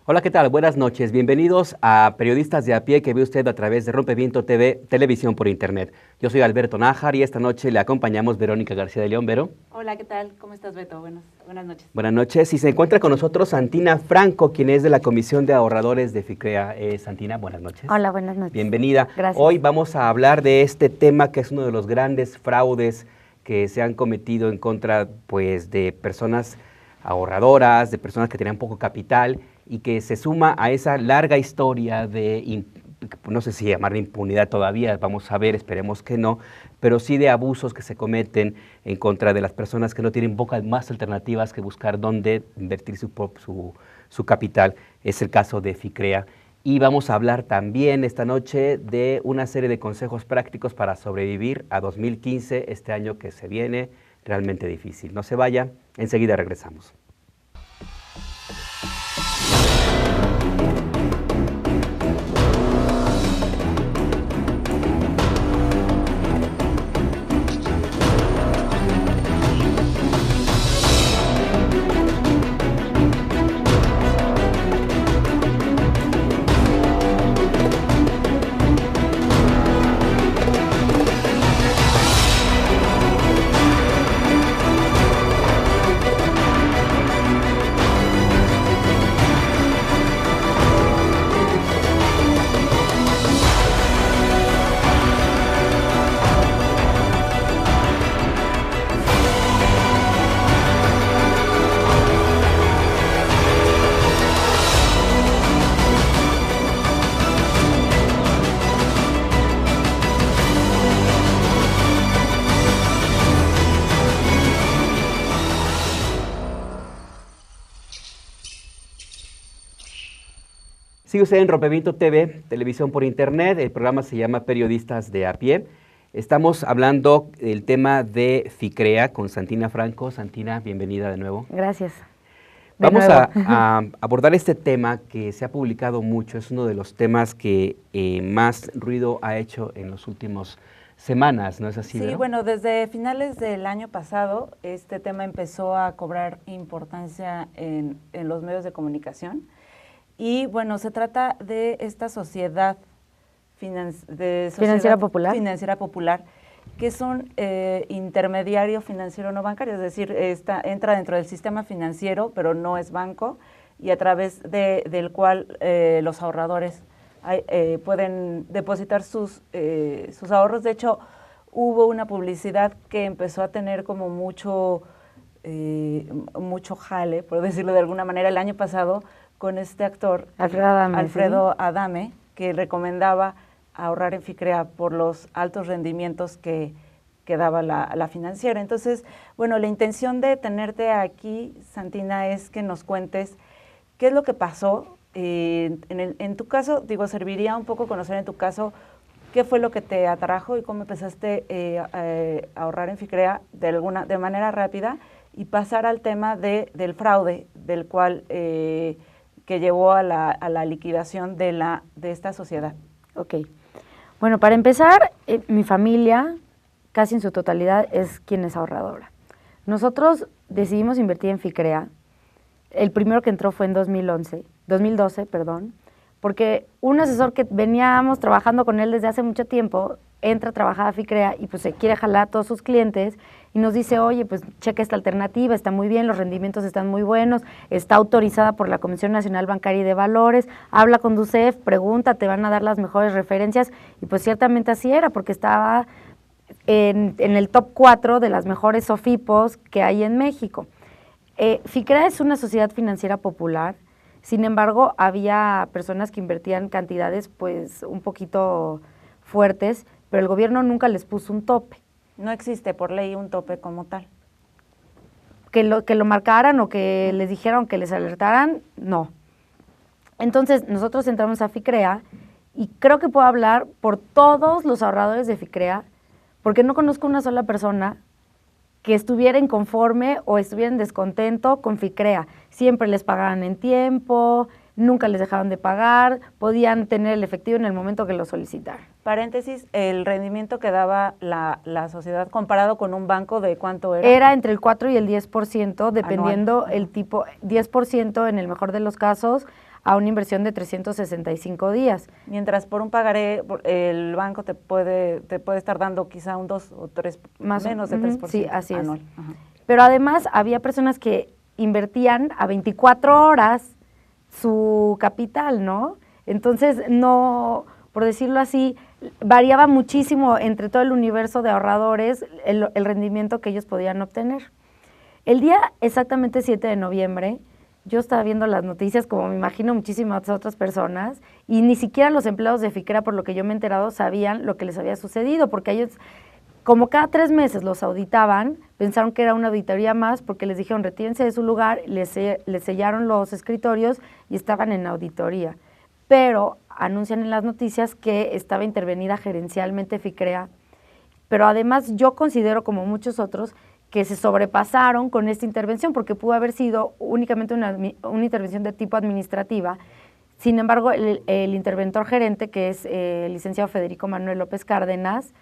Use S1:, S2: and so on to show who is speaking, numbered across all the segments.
S1: Hola, ¿qué tal? Buenas noches. Bienvenidos a Periodistas de a pie que ve usted a través de Rompeviento TV, televisión por internet. Yo soy Alberto Nájar y esta noche le acompañamos Verónica García de León. Vero.
S2: Hola, ¿qué tal? ¿Cómo estás, Beto? Buenas noches.
S1: Buenas noches. Y se encuentra con nosotros Santina Franco, quien es de la Comisión de Ahorradores de FICREA. Santina, buenas noches.
S3: Hola, buenas noches.
S1: Bienvenida.
S3: Gracias.
S1: Hoy vamos a hablar de este tema que es uno de los grandes fraudes que se han cometido en contra, pues, de personas ahorradoras, de personas que tenían poco capital y que se suma a esa larga historia de, no sé si llamarle impunidad todavía, vamos a ver, esperemos que no, pero sí de abusos que se cometen en contra de las personas que no tienen pocas más alternativas que buscar dónde invertir su capital. Es el caso de FICREA. Y vamos a hablar también esta noche de una serie de consejos prácticos para sobrevivir a 2015, este año que se viene realmente difícil. No se vaya, enseguida regresamos. Sigue usted en Rompeviento TV, televisión por internet. El programa se llama Periodistas de a pie. Estamos hablando del tema de FICREA con Santina Franco. Santina, bienvenida de nuevo.
S3: Gracias.
S1: Vamos a abordar este tema que se ha publicado mucho. Es uno de los temas que más ruido ha hecho en las últimas semanas, ¿no es así?
S2: Sí,
S1: Vero?
S2: bueno, desde finales del año pasado este tema empezó a cobrar importancia en los medios de comunicación. Y bueno, se trata de esta sociedad
S3: financiera
S2: popular, que es un intermediario financiero no bancario, es decir, entra dentro del sistema financiero, pero no es banco, y a través del cual los ahorradores pueden depositar sus ahorros. De hecho, hubo una publicidad que empezó a tener como mucho jale, por decirlo de alguna manera, el año pasado, con este actor, Alfredo Adame, que recomendaba ahorrar en FICREA por los altos rendimientos que daba la financiera. Entonces, bueno, la intención de tenerte aquí, Santina, es que nos cuentes qué es lo que pasó. En tu caso, digo, serviría un poco conocer en tu caso qué fue lo que te atrajo y cómo empezaste a ahorrar en FICREA de manera rápida y pasar al tema del fraude, del cual que llevó a la liquidación de esta sociedad.
S3: Ok. Bueno, para empezar, mi familia, casi en su totalidad, es quien es ahorradora. Nosotros decidimos invertir en FICREA. El primero que entró fue en 2012, porque un asesor que veníamos trabajando con él desde hace mucho tiempo entra a trabajar a FICREA y pues se quiere jalar a todos sus clientes y nos dice, oye, pues checa esta alternativa, está muy bien, los rendimientos están muy buenos, está autorizada por la Comisión Nacional Bancaria y de Valores, habla con DUCEF, pregunta, te van a dar las mejores referencias, y pues ciertamente así era, porque estaba en el top 4 de las mejores SOFIPOS que hay en México. FICREA es una sociedad financiera popular. Sin embargo, había personas que invertían cantidades pues un poquito fuertes, pero el gobierno nunca les puso un tope.
S2: No existe por ley un tope como tal.
S3: Que lo marcaran o que les dijeran, que les alertaran, no. Entonces, nosotros entramos a FICREA y creo que puedo hablar por todos los ahorradores de FICREA, porque no conozco una sola persona que estuviera inconforme o estuviera en descontento con FICREA. Siempre les pagaban en tiempo, nunca les dejaron de pagar, podían tener el efectivo en el momento que lo solicitaran.
S2: Paréntesis, el rendimiento que daba la sociedad comparado con un banco, ¿de cuánto era?
S3: Era entre el 4 y el 10%, dependiendo
S2: anual.
S3: El tipo, 10% en el mejor de los casos, a una inversión de 365 días.
S2: Mientras por un pagaré el banco te puede estar dando quizá un 2 o 3, más menos de 3%
S3: sí, así
S2: anual.
S3: Es. Pero además había personas que invertían a 24 horas su capital, ¿no? Entonces, no, por decirlo así, variaba muchísimo entre todo el universo de ahorradores el rendimiento que ellos podían obtener. El día exactamente 7 de noviembre, yo estaba viendo las noticias, como me imagino muchísimas otras personas, y ni siquiera los empleados de FICREA, por lo que yo me he enterado, sabían lo que les había sucedido, porque ellos, como cada 3 meses los auditaban, pensaron que era una auditoría más, porque les dijeron retírense de su lugar, les sellaron los escritorios y estaban en auditoría. Pero anuncian en las noticias que estaba intervenida gerencialmente FICREA, pero además yo considero, como muchos otros, que se sobrepasaron con esta intervención, porque pudo haber sido únicamente una intervención de tipo administrativa. Sin embargo, el interventor gerente, que es el licenciado Federico Manuel López Cárdenas,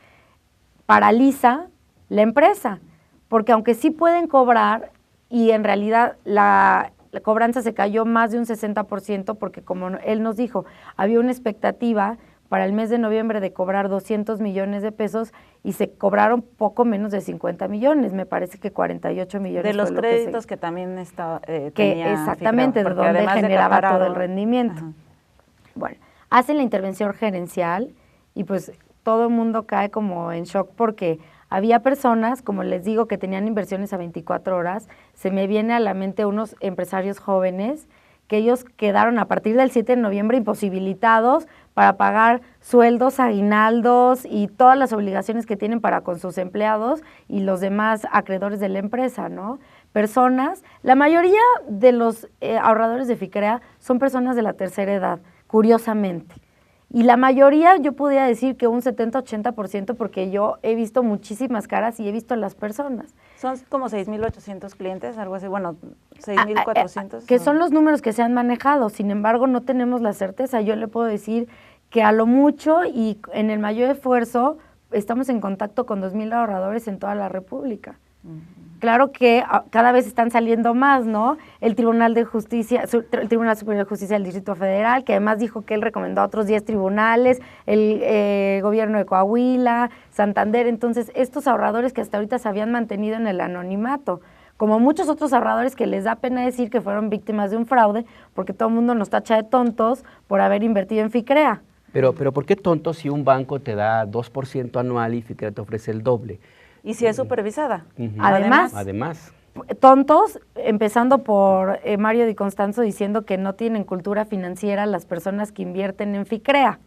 S3: paraliza la empresa, porque aunque sí pueden cobrar, y en realidad la cobranza se cayó más de un 60%, porque como él nos dijo, había una expectativa para el mes de noviembre de cobrar 200 millones de pesos y se cobraron poco menos de 50 millones, me parece que 48 millones.
S2: De los créditos que también tenía
S3: exactamente, de donde generaba todo el rendimiento. Ajá. Bueno, hacen la intervención gerencial y pues todo el mundo cae como en shock porque había personas, como les digo, que tenían inversiones a 24 horas. Se me viene a la mente unos empresarios jóvenes que ellos quedaron a partir del 7 de noviembre imposibilitados para pagar sueldos, aguinaldos y todas las obligaciones que tienen para con sus empleados y los demás acreedores de la empresa, ¿no? Personas, la mayoría de los ahorradores de FICREA son personas de la tercera edad, curiosamente. Y la mayoría, yo podría decir que un 70-80%, porque yo he visto muchísimas caras y he visto a las personas.
S2: Son como 6,800 clientes, algo así, bueno, 6,400.
S3: Que son los números que se han manejado, sin embargo no tenemos la certeza. Yo le puedo decir que a lo mucho y en el mayor esfuerzo estamos en contacto con 2,000 ahorradores en toda la República. Claro que cada vez están saliendo más, ¿no? El Tribunal de Justicia, el Tribunal Superior de Justicia del Distrito Federal, que además dijo que él recomendó a otros 10 tribunales, el gobierno de Coahuila, Santander. Entonces, estos ahorradores que hasta ahorita se habían mantenido en el anonimato, como muchos otros ahorradores que les da pena decir que fueron víctimas de un fraude, porque todo el mundo nos tacha de tontos por haber invertido en FICREA.
S1: Pero ¿por qué tontos si un banco te da 2% anual y FICREA te ofrece el doble?
S2: Y si es supervisada.
S3: Además, tontos, empezando por Mario Di Constanzo diciendo que no tienen cultura financiera las personas que invierten en FICREA.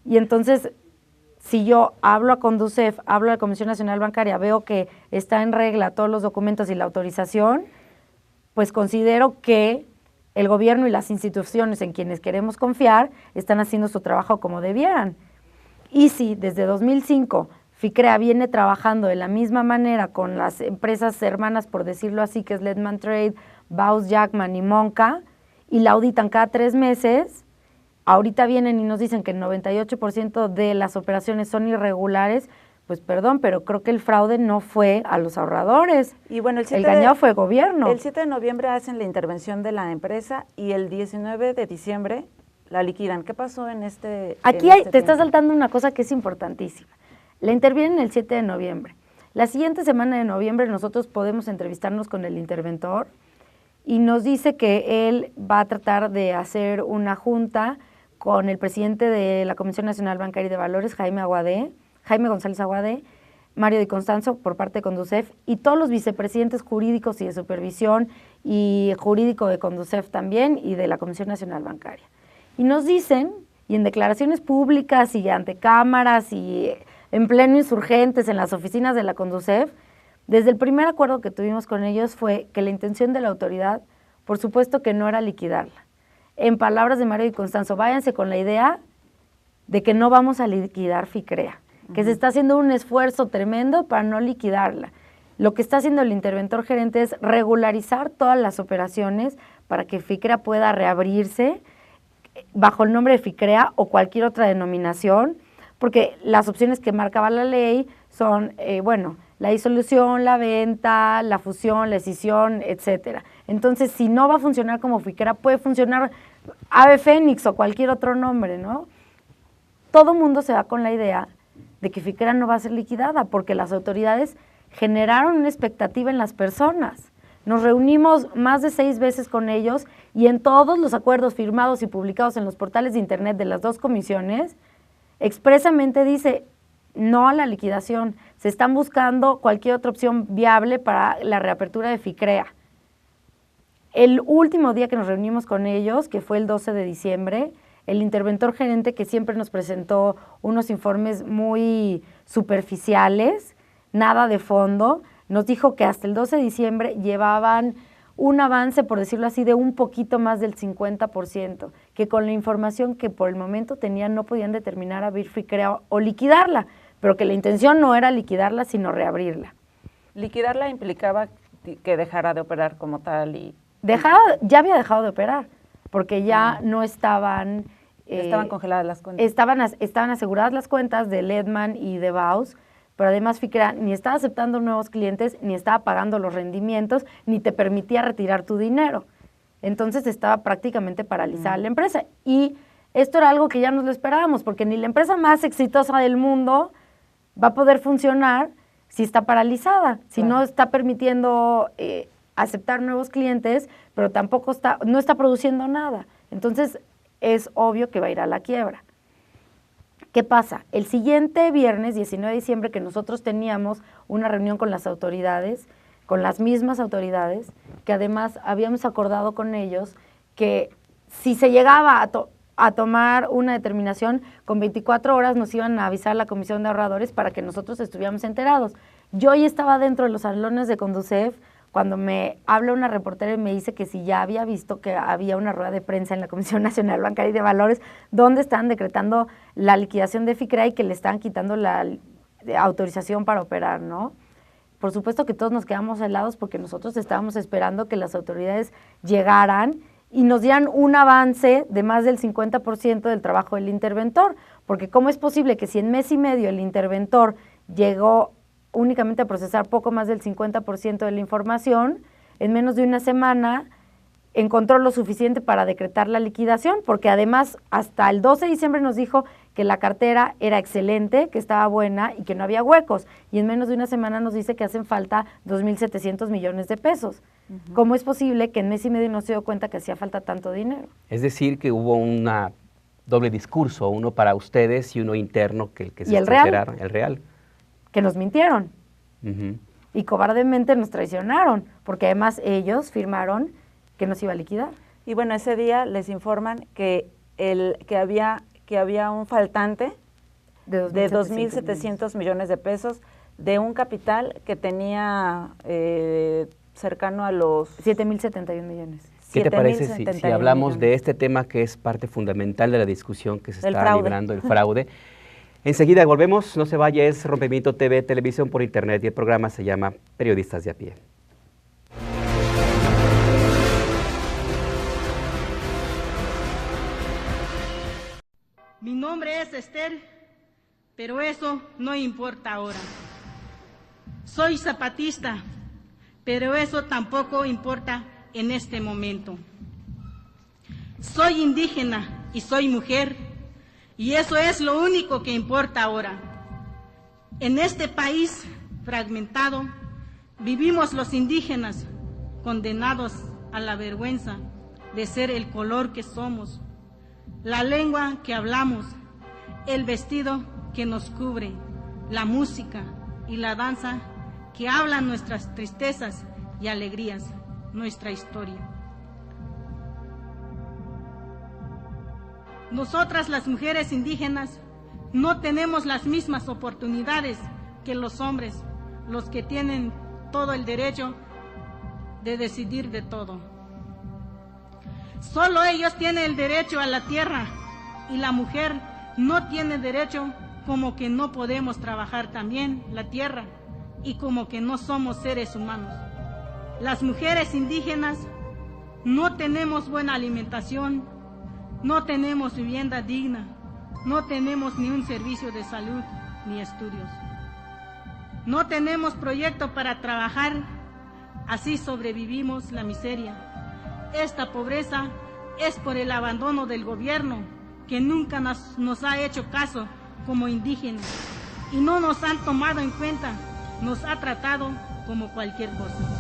S3: Y entonces, si yo hablo a Conducef, hablo a la Comisión Nacional Bancaria, veo que está en regla todos los documentos y la autorización, pues considero que el gobierno y las instituciones en quienes queremos confiar están haciendo su trabajo como debieran. Y si desde 2005 FICREA viene trabajando de la misma manera con las empresas hermanas, por decirlo así, que es Lehman Trade, Baus, Jackman y Monca, y la auditan cada 3 meses, ahorita vienen y nos dicen que el 98% de las operaciones son irregulares, pues perdón, pero creo que el fraude no fue a los ahorradores,
S2: y bueno,
S3: el engañado fue el gobierno.
S2: El 7 de noviembre hacen la intervención de la empresa y el 19 de diciembre la liquidan. ¿Qué pasó en este
S3: Aquí te está saltando una cosa que es importantísima. La intervienen el 7 de noviembre. La siguiente semana de noviembre nosotros podemos entrevistarnos con el interventor y nos dice que él va a tratar de hacer una junta con el presidente de la Comisión Nacional Bancaria y de Valores, Jaime González Aguadé, Mario Di Constanzo por parte de Conducef y todos los vicepresidentes jurídicos y de supervisión y jurídico de Conducef también y de la Comisión Nacional Bancaria. Y nos dicen, y en declaraciones públicas y ante cámaras y en pleno insurgentes en las oficinas de la Conducef, desde el primer acuerdo que tuvimos con ellos fue que la intención de la autoridad, por supuesto que no era liquidarla. En palabras de Mario Di Constanzo, váyanse con la idea de que no vamos a liquidar FICREA, que se está haciendo un esfuerzo tremendo para no liquidarla. Lo que está haciendo el interventor gerente es regularizar todas las operaciones para que FICREA pueda reabrirse bajo el nombre de FICREA o cualquier otra denominación, porque las opciones que marcaba la ley son, la disolución, la venta, la fusión, la escisión, etcétera. Entonces, si no va a funcionar como FICREA, puede funcionar Ave Fénix o cualquier otro nombre, ¿no? Todo mundo se va con la idea de que FICREA no va a ser liquidada, porque las autoridades generaron una expectativa en las personas. Nos reunimos más de 6 veces con ellos y en todos los acuerdos firmados y publicados en los portales de internet de las 2 comisiones, expresamente dice no a la liquidación. Se están buscando cualquier otra opción viable para la reapertura de FICREA. El último día que nos reunimos con ellos, que fue el 12 de diciembre, el interventor gerente, que siempre nos presentó unos informes muy superficiales, nada de fondo, nos dijo que hasta el 12 de diciembre llevaban un avance, por decirlo así, de un poquito más del 50%, que con la información que por el momento tenían no podían determinar abrir FICREA o liquidarla, pero que la intención no era liquidarla, sino reabrirla.
S2: Liquidarla implicaba que dejara de operar como tal y...
S3: Ya había dejado de operar, porque ya no estaban...
S2: estaban congeladas las cuentas.
S3: Estaban aseguradas las cuentas de Ledman y de Baus, pero además FICREA ni estaba aceptando nuevos clientes, ni estaba pagando los rendimientos, ni te permitía retirar tu dinero. Entonces estaba prácticamente paralizada la empresa. Y esto era algo que ya nos lo esperábamos, porque ni la empresa más exitosa del mundo va a poder funcionar si está paralizada, si no está permitiendo aceptar nuevos clientes, pero tampoco no está produciendo nada. Entonces es obvio que va a ir a la quiebra. ¿Qué pasa? El siguiente viernes, 19 de diciembre, que nosotros teníamos una reunión con las autoridades, con las mismas autoridades, que además habíamos acordado con ellos que si se llegaba a tomar una determinación, con 24 horas nos iban a avisar la Comisión de Ahorradores para que nosotros estuviéramos enterados. Yo ya estaba dentro de los salones de Conducef cuando me habla una reportera y me dice que si ya había visto que había una rueda de prensa en la Comisión Nacional Bancaria y de Valores donde estaban decretando la liquidación de FICREA y que le estaban quitando la autorización para operar, ¿no? Por supuesto que todos nos quedamos helados porque nosotros estábamos esperando que las autoridades llegaran y nos dieran un avance de más del 50% del trabajo del interventor, porque ¿cómo es posible que si en mes y medio el interventor llegó únicamente a procesar poco más del 50% de la información, en menos de una semana encontró lo suficiente para decretar la liquidación? Porque además hasta el 12 de diciembre nos dijo que la cartera era excelente, que estaba buena y que no había huecos, y en menos de una semana nos dice que hacen falta 2.700 millones de pesos. ¿Cómo es posible que en mes y medio no se dio cuenta que hacía falta tanto dinero?
S1: Es decir, que hubo una doble discurso, uno para ustedes y uno interno que se enteraron, el real.
S3: Que nos mintieron y cobardemente nos traicionaron, porque además ellos firmaron que nos iba a liquidar.
S2: Y bueno, ese día les informan que había un faltante de 2.700 millones de pesos de un capital que tenía cercano a los
S3: 7.071 millones.
S1: ¿Qué te parece si hablamos de este tema que es parte fundamental de la discusión que se está librando, el fraude? Enseguida volvemos, no se vaya, es Rompimiento TV, televisión por internet, y el programa se llama Periodistas de a pie.
S4: Mi nombre es Esther, pero eso no importa ahora. Soy zapatista, pero eso tampoco importa en este momento. Soy indígena y soy mujer, y eso es lo único que importa ahora. En este país fragmentado, vivimos los indígenas condenados a la vergüenza de ser el color que somos, la lengua que hablamos, el vestido que nos cubre, la música y la danza que hablan nuestras tristezas y alegrías, nuestra historia. Nosotras, las mujeres indígenas, no tenemos las mismas oportunidades que los hombres, los que tienen todo el derecho de decidir de todo. Solo ellos tienen el derecho a la tierra y la mujer no tiene derecho, como que no podemos trabajar también la tierra y como que no somos seres humanos. Las mujeres indígenas no tenemos buena alimentación, no tenemos vivienda digna, no tenemos ni un servicio de salud ni estudios. No tenemos proyecto para trabajar, así sobrevivimos la miseria. Esta pobreza es por el abandono del gobierno, que nunca nos ha hecho caso como indígenas y no nos han tomado en cuenta, nos ha tratado como cualquier cosa.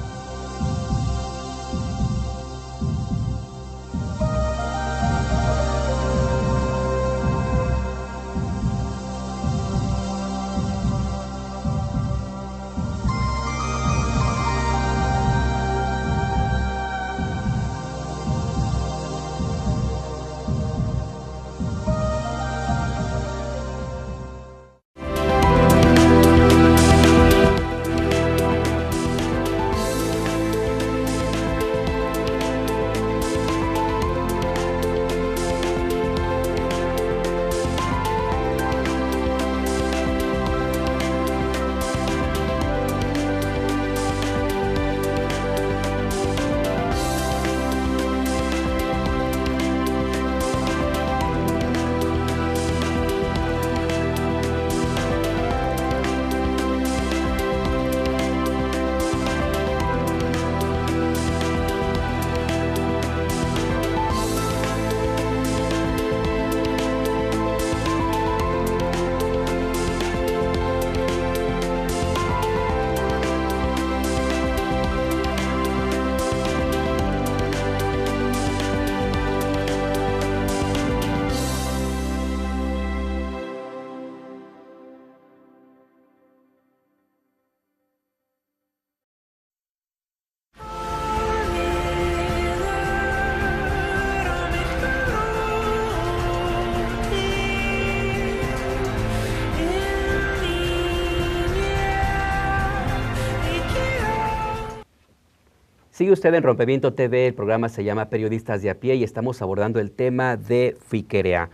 S1: Sigue usted en Rompimiento TV, el programa se llama Periodistas de a Pie y estamos abordando el tema de FICREA.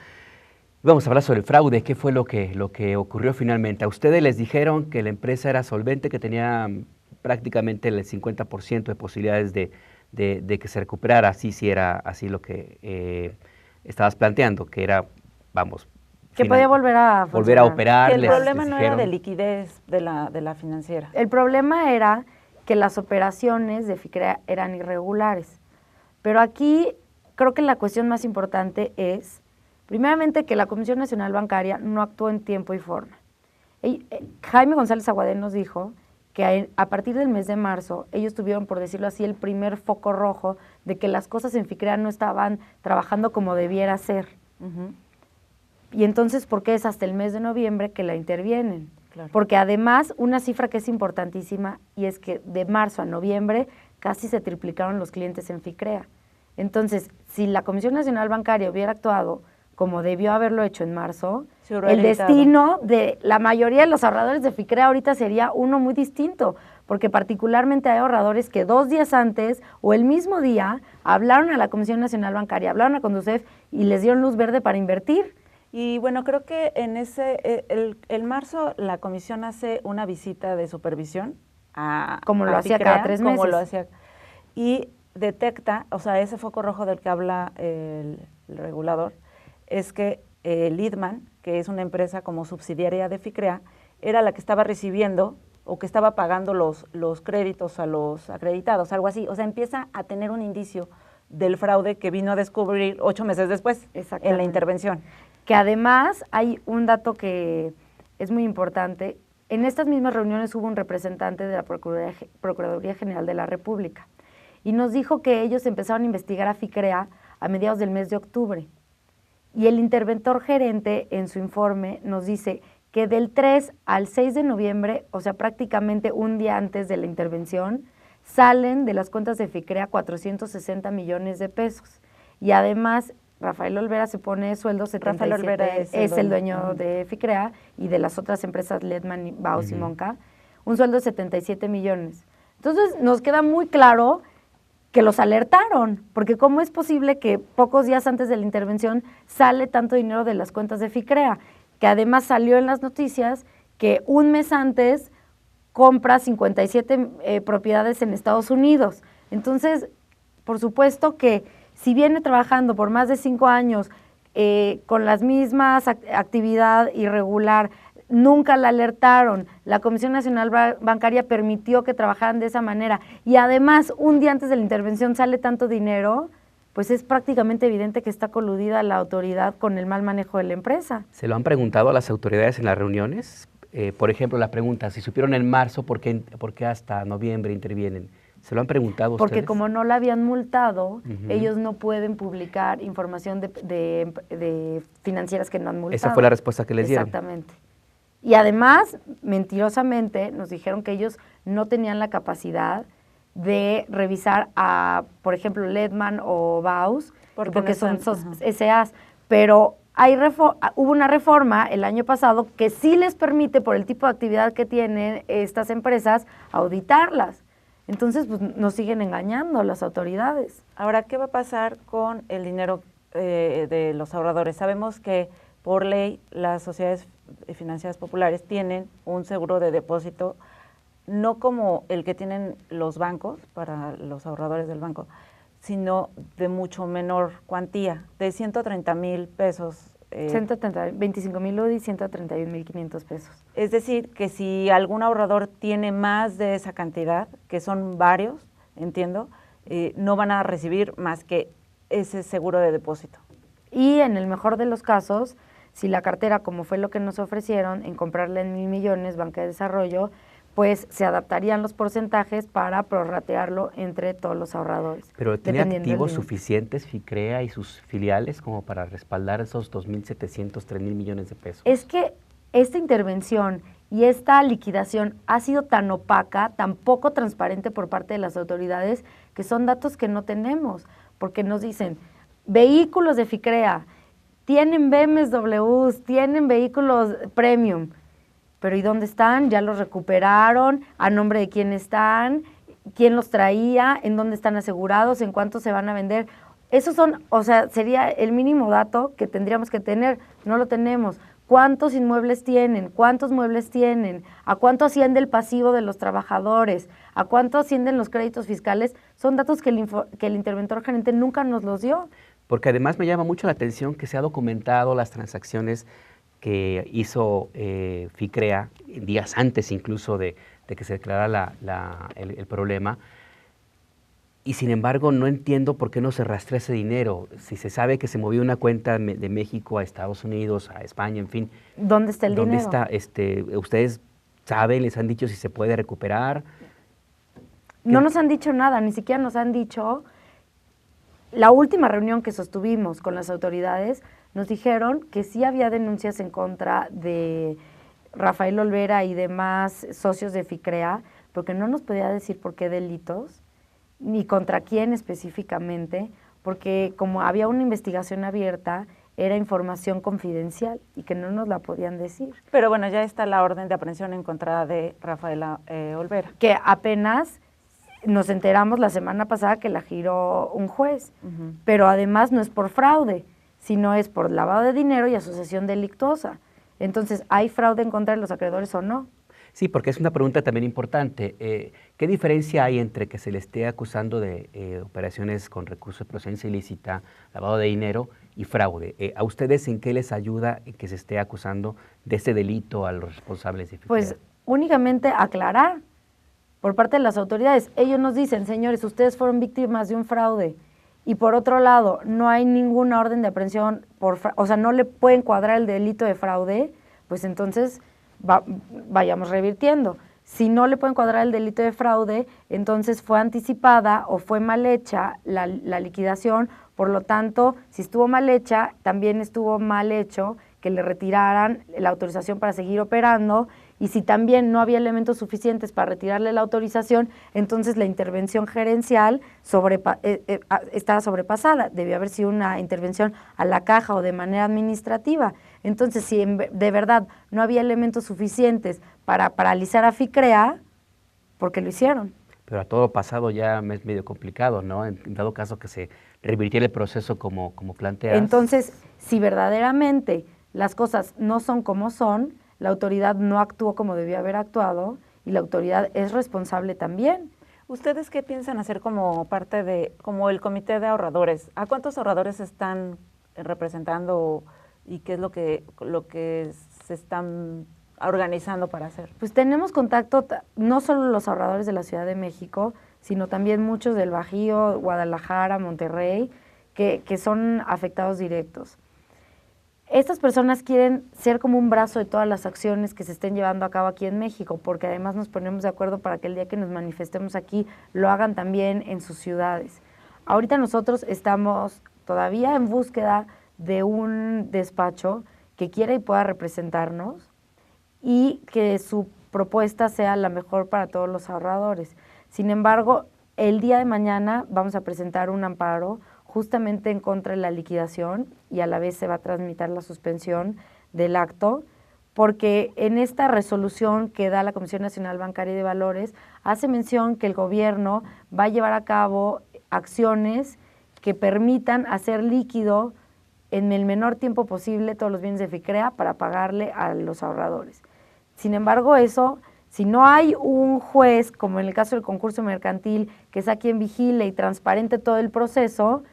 S1: Vamos a hablar sobre el fraude, qué fue lo que ocurrió finalmente. A ustedes les dijeron que la empresa era solvente, que tenía prácticamente el 50% de posibilidades de que se recuperara, si era así lo que estabas planteando, que era, vamos...
S3: Que podía volver a
S1: operar.
S2: El problema no era de liquidez de la financiera.
S3: El problema era que las operaciones de FICREA eran irregulares. Pero aquí creo que la cuestión más importante es, primeramente, que la Comisión Nacional Bancaria no actuó en tiempo y forma. Jaime González Aguadel nos dijo que a partir del mes de marzo ellos tuvieron, por decirlo así, el primer foco rojo de que las cosas en FICREA no estaban trabajando como debiera ser. Y entonces, ¿por qué es hasta el mes de noviembre que la intervienen? Claro. Porque además, una cifra que es importantísima, y es que de marzo a noviembre casi se triplicaron los clientes en FICREA. Entonces, si la Comisión Nacional Bancaria hubiera actuado como debió haberlo hecho en marzo, el destino de la mayoría de los ahorradores de FICREA ahorita sería uno muy distinto, porque particularmente hay ahorradores que 2 días antes o el mismo día hablaron a la Comisión Nacional Bancaria, hablaron a Conducef y les dieron luz verde para invertir.
S2: Y bueno, creo que en el marzo la comisión hace una visita de supervisión
S3: como lo hacía cada 3 meses.
S2: Como lo hacía, y detecta, o sea, ese foco rojo del que habla el regulador, es que Lidman, que es una empresa como subsidiaria de FICREA, era la que estaba recibiendo o que estaba pagando los créditos a los acreditados, algo así. O sea, empieza a tener un indicio del fraude que vino a descubrir 8 meses después en la intervención.
S3: Que además hay un dato que es muy importante. En estas mismas reuniones hubo un representante de la Procuraduría General de la República y nos dijo que ellos empezaron a investigar a FICREA a mediados del mes de octubre. Y el interventor gerente en su informe nos dice que del 3 al 6 de noviembre, o sea, prácticamente un día antes de la intervención, salen de las cuentas de FICREA 460 millones de pesos. Y además, Rafael Olvera se pone sueldo 77, Rafael Olvera es el dueño de FICREA y de las otras empresas Ledman, Baus y Monca, un sueldo de 77 millones. Entonces, nos queda muy claro que los alertaron, porque ¿cómo es posible que pocos días antes de la intervención sale tanto dinero de las cuentas de FICREA? Que además salió en las noticias que un mes antes compra 57 propiedades en Estados Unidos. Entonces, por supuesto que si viene trabajando por más de 5 años con las mismas actividad irregular, nunca la alertaron, la Comisión Nacional Bancaria permitió que trabajaran de esa manera y además un día antes de la intervención sale tanto dinero, pues es prácticamente evidente que está coludida la autoridad con el mal manejo de la empresa.
S1: ¿Se lo han preguntado a las autoridades en las reuniones? Por ejemplo, la pregunta, si supieron en marzo, ¿por qué hasta noviembre intervienen? ¿Se lo han preguntado ustedes?
S3: Porque como no la habían multado, ellos no pueden publicar información de financieras que no han multado.
S1: Esa fue la respuesta que les dieron.
S3: Exactamente. Y además, mentirosamente, nos dijeron que ellos no tenían la capacidad de revisar a, por ejemplo, Ledman o Baus, porque son SAs, pero hubo una reforma el año pasado que sí les permite, por el tipo de actividad que tienen estas empresas, auditarlas. Entonces, pues nos siguen engañando las autoridades.
S2: Ahora, ¿qué va a pasar con el dinero de los ahorradores? Sabemos que por ley las sociedades financieras populares tienen un seguro de depósito, no como el que tienen los bancos para los ahorradores del banco, sino de mucho menor cuantía, de 130,000 pesos.
S3: 25,000 UDI, 131,500 pesos.
S2: Es decir, que si algún ahorrador tiene más de esa cantidad, que son varios, entiendo, no van a recibir más que ese seguro de depósito.
S3: Y en el mejor de los casos, si la cartera, como fue lo que nos ofrecieron, en comprarla en 1,000 millones, Banca de Desarrollo, pues se adaptarían los porcentajes para prorratearlo entre todos los ahorradores.
S1: ¿Pero tiene activos suficientes FICREA y sus filiales como para respaldar esos 2,700, 3,000 millones de pesos?
S3: Es que esta intervención y esta liquidación ha sido tan opaca, tan poco transparente por parte de las autoridades, que son datos que no tenemos, porque nos dicen, vehículos de FICREA, tienen BMWs, tienen vehículos premium, pero ¿y dónde están? ¿Ya los recuperaron? ¿A nombre de quién están? ¿Quién los traía? ¿En dónde están asegurados? ¿En cuánto se van a vender? Esos son, o sea, sería el mínimo dato que tendríamos que tener, no lo tenemos. ¿Cuántos inmuebles tienen? ¿Cuántos muebles tienen? ¿A cuánto asciende el pasivo de los trabajadores? ¿A cuánto ascienden los créditos fiscales? Son datos que el interventor gerente nunca nos los dio.
S1: Porque además me llama mucho la atención que se ha documentado las transacciones que hizo FICREA días antes incluso de que se declarara el problema, y sin embargo no entiendo por qué no se rastrea ese dinero. Si se sabe que se movió una cuenta de México a Estados Unidos, a España, en fin.
S3: ¿Dónde está el dinero?
S1: ¿Dónde está? ¿Ustedes saben, les han dicho si se puede recuperar?
S3: No nos han dicho nada, ni siquiera nos han dicho. La última reunión que sostuvimos con las autoridades nos dijeron que sí había denuncias en contra de Rafael Olvera y demás socios de FICREA, porque no nos podía decir por qué delitos, ni contra quién específicamente, porque como había una investigación abierta, era información confidencial y que no nos la podían decir.
S2: Pero bueno, ya está la orden de aprehensión en contra de Rafael Olvera.
S3: Que apenas nos enteramos la semana pasada que la giró un juez, pero además no es por fraude, sino es por lavado de dinero y asociación delictuosa. Entonces, ¿hay fraude en contra de los acreedores o no?
S1: Sí, porque es una pregunta también importante. ¿Qué diferencia hay entre que se le esté acusando de operaciones con recursos de procedencia ilícita, lavado de dinero y fraude? ¿A ustedes en qué les ayuda que se esté acusando de ese delito a los responsables de FICREA?
S3: Pues únicamente aclarar por parte de las autoridades. Ellos nos dicen, señores, ustedes fueron víctimas de un fraude. Y por otro lado, no hay ninguna orden de aprehensión, o sea, no le pueden cuadrar el delito de fraude, pues entonces vayamos revirtiendo. Si no le pueden cuadrar el delito de fraude, entonces fue anticipada o fue mal hecha la liquidación, por lo tanto, si estuvo mal hecha, también estuvo mal hecho que le retiraran la autorización para seguir operando, y si también no había elementos suficientes para retirarle la autorización, entonces la intervención gerencial estaba sobrepasada. Debió haber sido una intervención a la caja o de manera administrativa. Entonces, si de verdad no había elementos suficientes para paralizar a FICREA, ¿por qué lo hicieron?
S1: Pero a todo pasado ya es medio complicado, ¿no? En dado caso que se revirtiera el proceso como planteas.
S3: Entonces, si verdaderamente las cosas no son como son, la autoridad no actuó como debió haber actuado y la autoridad es responsable también.
S2: ¿Ustedes qué piensan hacer como parte como el comité de ahorradores? ¿A cuántos ahorradores están representando y qué es lo que se están organizando para hacer?
S3: Pues tenemos contacto, no solo los ahorradores de la Ciudad de México, sino también muchos del Bajío, Guadalajara, Monterrey, que son afectados directos. Estas personas quieren ser como un brazo de todas las acciones que se estén llevando a cabo aquí en México, porque además nos ponemos de acuerdo para que el día que nos manifestemos aquí lo hagan también en sus ciudades. Ahorita nosotros estamos todavía en búsqueda de un despacho que quiera y pueda representarnos y que su propuesta sea la mejor para todos los ahorradores. Sin embargo, el día de mañana vamos a presentar un amparo justamente en contra de la liquidación y a la vez se va a tramitar la suspensión del acto, porque en esta resolución que da la Comisión Nacional Bancaria y de Valores hace mención que el gobierno va a llevar a cabo acciones que permitan hacer líquido en el menor tiempo posible todos los bienes de FICREA para pagarle a los ahorradores. Sin embargo, eso, si no hay un juez, como en el caso del concurso mercantil, que sea quien vigile y transparente todo el proceso,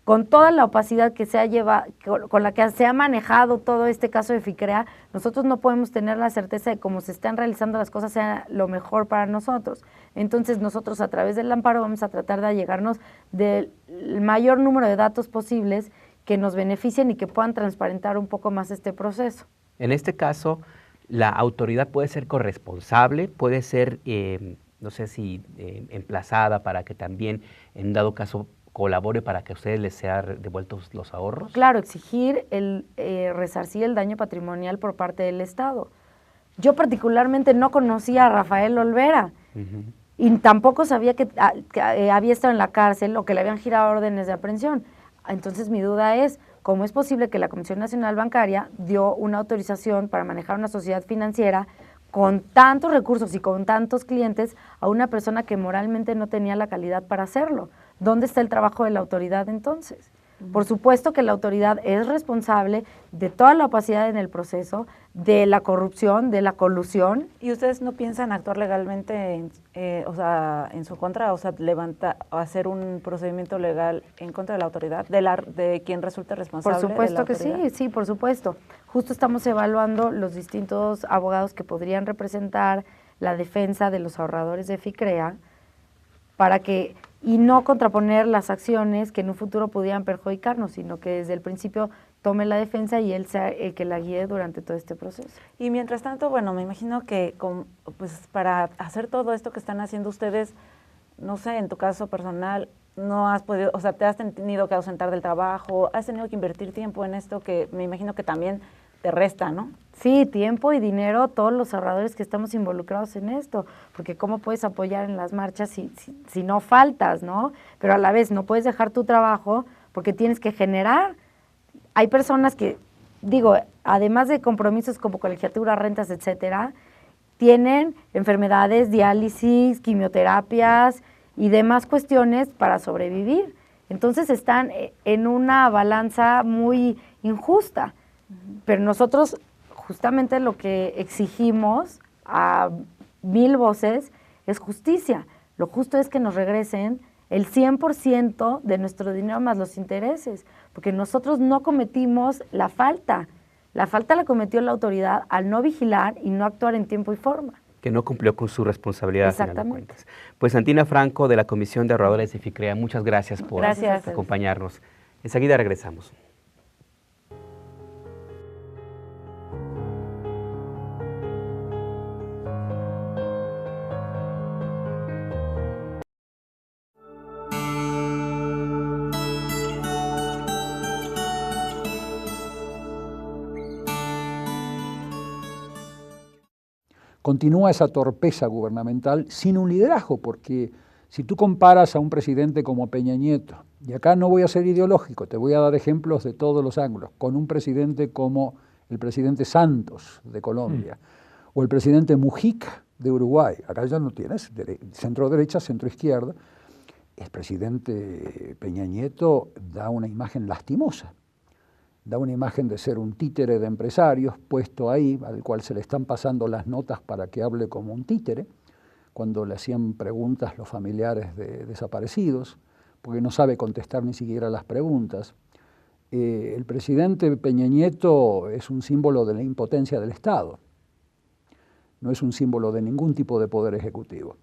S3: con toda la opacidad que se ha llevado, con la que se ha manejado todo este caso de FICREA, nosotros no podemos tener la certeza de cómo se están realizando las cosas sea lo mejor para nosotros. Entonces nosotros a través del amparo vamos a tratar de allegarnos del mayor número de datos posibles que nos beneficien y que puedan transparentar un poco más este proceso.
S1: En este caso, la autoridad puede ser corresponsable, puede ser, no sé si emplazada para que también, en dado caso, colabore para que a ustedes les sean devueltos los ahorros.
S3: Claro, exigir resarcir el daño patrimonial por parte del Estado. Yo particularmente no conocía a Rafael Olvera y tampoco sabía que había estado en la cárcel o que le habían girado órdenes de aprehensión. Entonces mi duda es, ¿cómo es posible que la Comisión Nacional Bancaria dio una autorización para manejar una sociedad financiera con tantos recursos y con tantos clientes a una persona que moralmente no tenía la calidad para hacerlo? ¿Dónde está el trabajo de la autoridad entonces? Por supuesto que la autoridad es responsable de toda la opacidad en el proceso, de la corrupción, de la colusión.
S2: ¿Y ustedes no piensan actuar legalmente en su contra? O sea, hacer un procedimiento legal en contra de la autoridad, de quien resulte responsable.
S3: Por supuesto que sí, por supuesto. Justo estamos evaluando los distintos abogados que podrían representar la defensa de los ahorradores de FICREA para que, y no contraponer las acciones que en un futuro pudieran perjudicarnos, sino que desde el principio tome la defensa y él sea el que la guíe durante todo este proceso.
S2: Y mientras tanto, bueno, me imagino que pues para hacer todo esto que están haciendo ustedes, no sé, en tu caso personal, no has podido, o sea, te has tenido que ausentar del trabajo, has tenido que invertir tiempo en esto que me imagino que también te resta, ¿no?
S3: Sí, tiempo y dinero, todos los ahorradores que estamos involucrados en esto, porque cómo puedes apoyar en las marchas si no faltas, ¿no? Pero a la vez no puedes dejar tu trabajo porque tienes que generar. Hay personas que, digo, además de compromisos como colegiatura, rentas, etcétera, tienen enfermedades, diálisis, quimioterapias y demás cuestiones para sobrevivir. Entonces están en una balanza muy injusta. Pero nosotros justamente lo que exigimos a 1000 voces es justicia. Lo justo es que nos regresen el 100% de nuestro dinero más los intereses, porque nosotros no cometimos la falta. La falta la cometió la autoridad al no vigilar y no actuar en tiempo y forma.
S1: Que no cumplió con su responsabilidad. Exactamente. Al final de cuentas. Pues Santina Franco, de la Comisión de Ahorradores de FICREA, muchas gracias por acompañarnos. Enseguida regresamos.
S5: Continúa esa torpeza gubernamental sin un liderazgo, porque si tú comparas a un presidente como Peña Nieto, y acá no voy a ser ideológico, te voy a dar ejemplos de todos los ángulos, con un presidente como el presidente Santos de Colombia, o el presidente Mujica de Uruguay, acá ya no tienes centro derecha, centro izquierda, el presidente Peña Nieto da una imagen lastimosa. Da una imagen de ser un títere de empresarios puesto ahí, al cual se le están pasando las notas para que hable como un títere, cuando le hacían preguntas los familiares de desaparecidos, porque no sabe contestar ni siquiera las preguntas. El presidente Peña Nieto es un símbolo de la impotencia del Estado. no es un símbolo de ningún tipo de poder ejecutivo.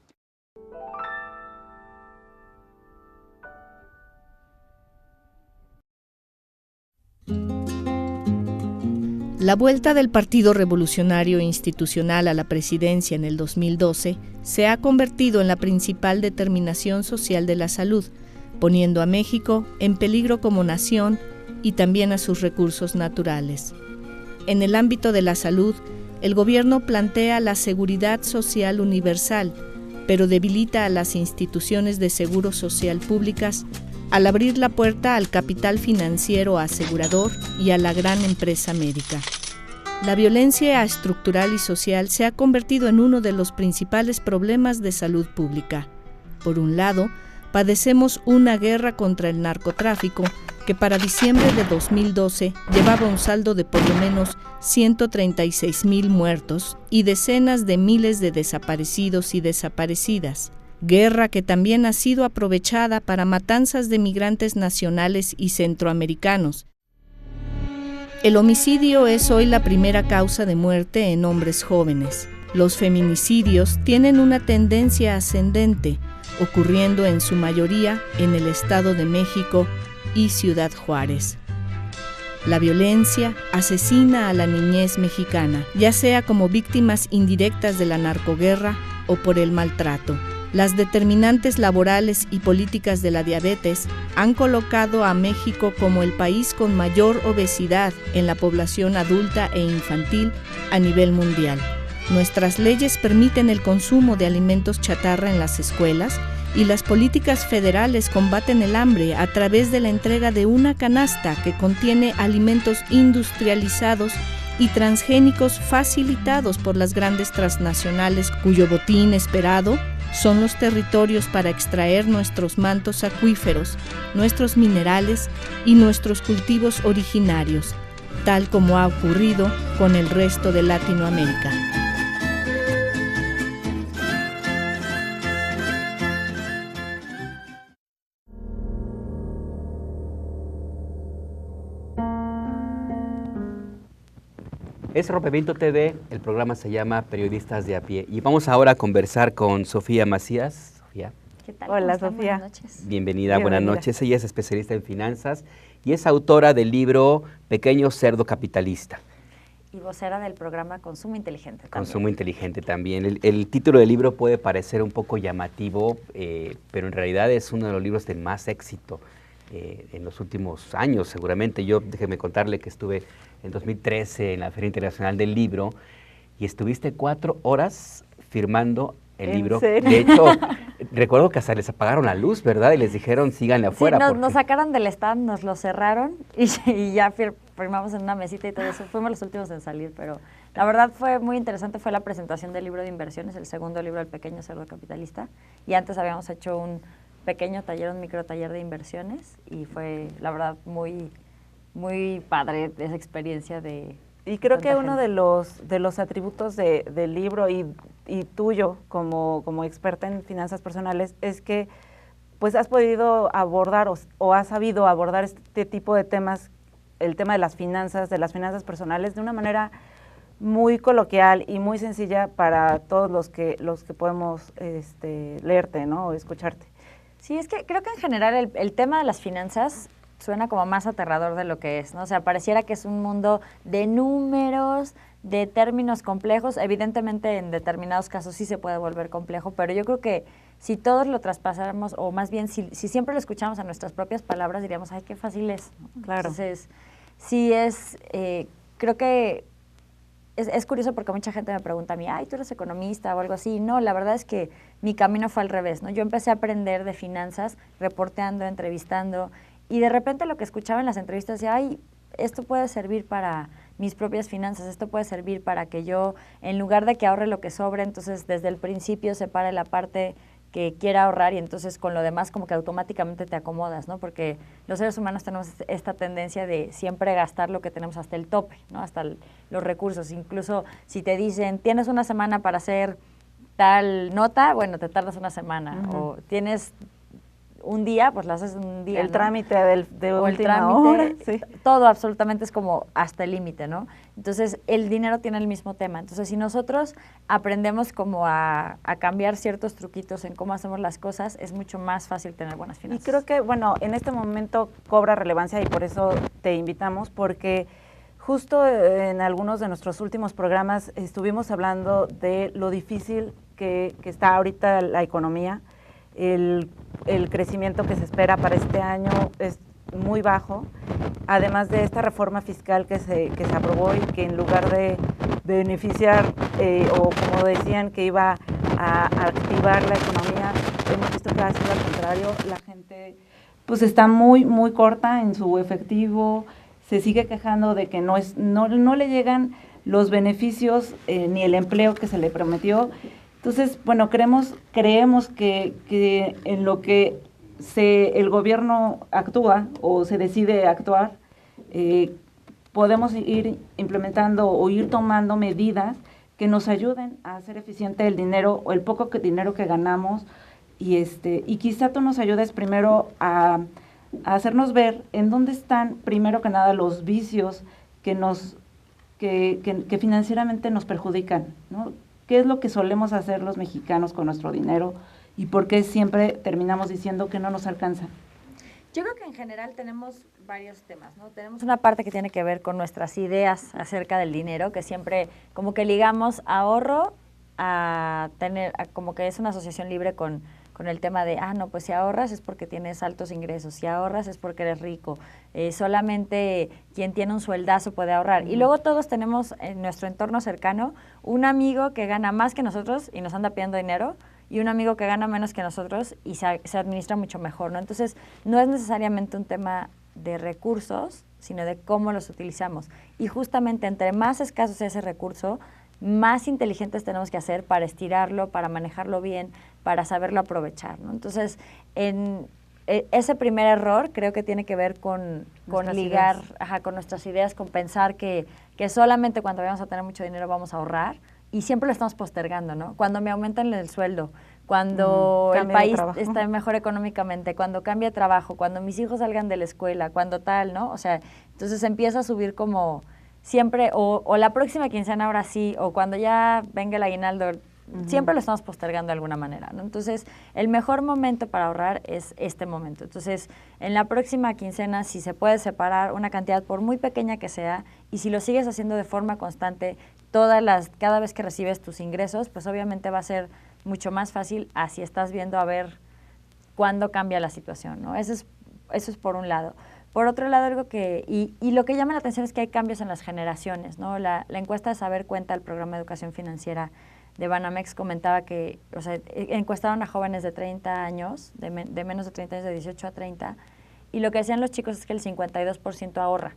S6: La vuelta del Partido Revolucionario Institucional a la presidencia en el 2012 se ha convertido en la principal determinación social de la salud, poniendo a México en peligro como nación y también a sus recursos naturales. En el ámbito de la salud, el gobierno plantea la seguridad social universal, pero debilita a las instituciones de seguro social públicas al abrir la puerta al capital financiero asegurador y a la gran empresa médica. La violencia estructural y social se ha convertido en uno de los principales problemas de salud pública. Por un lado, padecemos una guerra contra el narcotráfico que para diciembre de 2012 llevaba un saldo de por lo menos 136,000 muertos y decenas de miles de desaparecidos y desaparecidas. Guerra que también ha sido aprovechada para matanzas de migrantes nacionales y centroamericanos. El homicidio es hoy la primera causa de muerte en hombres jóvenes. Los feminicidios tienen una tendencia ascendente, ocurriendo en su mayoría en el Estado de México y Ciudad Juárez. La violencia asesina a la niñez mexicana, ya sea como víctimas indirectas de la narcoguerra o por el maltrato. Las determinantes laborales y políticas de la diabetes han colocado a México como el país con mayor obesidad en la población adulta e infantil a nivel mundial. Nuestras leyes permiten el consumo de alimentos chatarra en las escuelas y las políticas federales combaten el hambre a través de la entrega de una canasta que contiene alimentos industrializados y transgénicos facilitados por las grandes transnacionales cuyo botín esperado son los territorios para extraer nuestros mantos acuíferos, nuestros minerales y nuestros cultivos originarios, tal como ha ocurrido con el resto de Latinoamérica.
S1: Es Rompimiento TV, el programa se llama Periodistas de a pie y vamos ahora a conversar con Sofía Macías. Sofía.
S2: ¿Qué tal? Hola, Sofía.
S3: Buenas noches.
S1: Bienvenida, buenas noches. Ella es especialista en finanzas y es autora del libro Pequeño Cerdo Capitalista.
S3: Y vocera del programa Consumo Inteligente también.
S1: Consumo Inteligente también. El título del libro puede parecer un poco llamativo, pero en realidad es uno de los libros de más éxito en los últimos años, seguramente. Yo, déjeme contarle que estuve en 2013 en la Feria Internacional del Libro y estuviste 4 horas firmando el libro.
S2: ¿Serio?
S1: De hecho, recuerdo que hasta les apagaron la luz, ¿verdad? Y les dijeron, síganle afuera.
S3: Sí, nos sacaron del stand, nos lo cerraron y ya firmamos en una mesita y todo eso. Fuimos los últimos en salir, pero la verdad fue muy interesante. Fue la presentación del libro de inversiones, el segundo libro del Pequeño Cerdo Capitalista. Y antes habíamos hecho un pequeño taller, un micro taller de inversiones y fue, la verdad, muy padre esa experiencia de...
S2: Y creo que uno de los atributos del libro y tuyo como experta en finanzas personales es que pues has podido abordar o has sabido abordar este tipo de temas, el tema de las finanzas personales de una manera muy coloquial y muy sencilla para todos los que podemos leerte, ¿no? O escucharte.
S3: Sí, es que creo que en general el tema de las finanzas suena como más aterrador de lo que es, ¿no? O sea, pareciera que es un mundo de números, de términos complejos. Evidentemente, en determinados casos sí se puede volver complejo, pero yo creo que si todos lo traspasáramos, o más bien si siempre lo escuchamos a nuestras propias palabras, diríamos, ay, qué fácil es.
S2: Claro.
S3: Entonces, sí creo que es curioso porque mucha gente me pregunta a mí, ay, ¿tú eres economista o algo así? No, la verdad es que mi camino fue al revés, ¿no? Yo empecé a aprender de finanzas reporteando, entrevistando, y de repente lo que escuchaba en las entrevistas decía, ay, esto puede servir para mis propias finanzas, esto puede servir para que yo, en lugar de que ahorre lo que sobre, entonces desde el principio separe la parte que quiera ahorrar y entonces con lo demás como que automáticamente te acomodas, ¿no? Porque los seres humanos tenemos esta tendencia de siempre gastar lo que tenemos hasta el tope, ¿no? Hasta los recursos. Incluso si te dicen, tienes una semana para hacer tal nota, bueno, te tardas una semana. O tienes
S7: un día, pues lo haces un día.
S2: El
S7: ¿no?
S2: trámite de última hora. Sí.
S7: Todo absolutamente es como hasta el límite, ¿no? Entonces, el dinero tiene el mismo tema. Entonces, si nosotros aprendemos como a cambiar ciertos truquitos en cómo hacemos las cosas, es mucho más fácil tener buenas finanzas.
S2: Y creo que, bueno, en este momento cobra relevancia y por eso te invitamos, porque justo en algunos de nuestros últimos programas estuvimos hablando de lo difícil que está ahorita la economía. El crecimiento que se espera para este año es muy bajo, además de esta reforma fiscal que se aprobó y que en lugar de beneficiar o como decían que iba a activar la economía, hemos visto que ha sido al contrario. La gente pues está muy corta en su efectivo, se sigue quejando de que no le llegan los beneficios ni el empleo que se le prometió. Entonces, bueno, creemos que en lo que el gobierno actúa o se decide actuar, podemos ir implementando o ir tomando medidas que nos ayuden a hacer eficiente el dinero o el poco dinero que ganamos y quizá tú nos ayudes primero a hacernos ver en dónde están primero que nada los vicios que financieramente nos perjudican, ¿no? ¿Qué es lo que solemos hacer los mexicanos con nuestro dinero y por qué siempre terminamos diciendo que no nos alcanza?
S7: Yo creo que en general tenemos varios temas, ¿no? Tenemos una parte que tiene que ver con nuestras ideas acerca del dinero, que siempre como que ligamos ahorro a como que es una asociación libre con el tema de, no, pues si ahorras es porque tienes altos ingresos, si ahorras es porque eres rico, solamente quien tiene un sueldazo puede ahorrar. Y luego todos tenemos en nuestro entorno cercano un amigo que gana más que nosotros y nos anda pidiendo dinero, y un amigo que gana menos que nosotros y se administra mucho mejor, ¿no? Entonces, no es necesariamente un tema de recursos, sino de cómo los utilizamos. Y justamente entre más escaso sea ese recurso, más inteligentes tenemos que hacer para estirarlo, para manejarlo bien, para saberlo aprovechar, ¿no? Entonces, ese primer error creo que tiene que ver con ligar con nuestras ideas, con pensar que solamente cuando vamos a tener mucho dinero vamos a ahorrar, y siempre lo estamos postergando, ¿no? Cuando me aumentan el sueldo, cuando el país está mejor económicamente, cuando cambie de trabajo, cuando mis hijos salgan de la escuela, cuando tal, ¿no? O sea, entonces empieza a subir como siempre, o la próxima quincena ahora sí, o cuando ya venga el aguinaldo, siempre lo estamos postergando de alguna manera, ¿no? Entonces, el mejor momento para ahorrar es este momento. Entonces, en la próxima quincena, si se puede separar una cantidad por muy pequeña que sea, y si lo sigues haciendo de forma constante, cada vez que recibes tus ingresos, pues obviamente va a ser mucho más fácil así estás viendo a ver cuándo cambia la situación, ¿no? Eso es por un lado. Por otro lado, algo y lo que llama la atención es que hay cambios en las generaciones, ¿no? La encuesta de Saber Cuenta, el programa de educación financiera de Banamex, comentaba que, o sea, encuestaron a jóvenes de 30 años, de menos de 30 años, de 18 a 30, y lo que decían los chicos es que el 52% ahorra.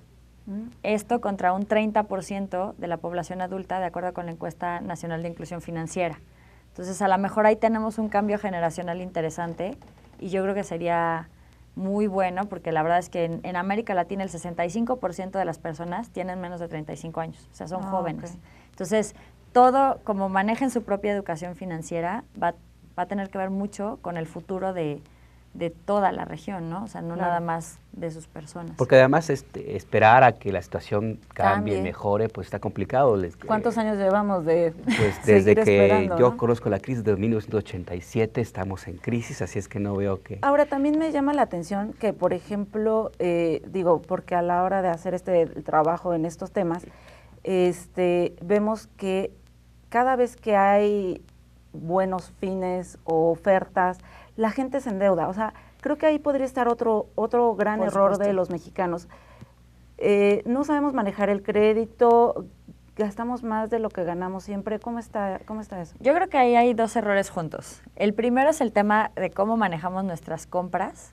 S7: Esto contra un 30% de la población adulta, de acuerdo con la encuesta nacional de inclusión financiera. Entonces, a lo mejor ahí tenemos un cambio generacional interesante, y yo creo que sería muy bueno, porque la verdad es que en América Latina el 65% de las personas tienen menos de 35 años, o sea, son jóvenes. Okay. Entonces, todo, como manejen su propia educación financiera, va a tener que ver mucho con el futuro de toda la región, ¿no? O sea, no nada más de sus personas.
S1: Porque además esperar a que la situación cambie, mejore, pues está complicado.
S2: ¿Cuántos años llevamos de
S1: pues desde que yo conozco la crisis de 1987, estamos en crisis, así es que no veo que...
S2: Ahora, también me llama la atención que, por ejemplo, porque a la hora de hacer este trabajo en estos temas, vemos que cada vez que hay buenos fines o ofertas, la gente se endeuda. O sea, creo que ahí podría estar otro gran error de los mexicanos. No sabemos manejar el crédito, gastamos más de lo que ganamos siempre. ¿Cómo está eso?
S7: Yo creo que ahí hay dos errores juntos. El primero es el tema de cómo manejamos nuestras compras,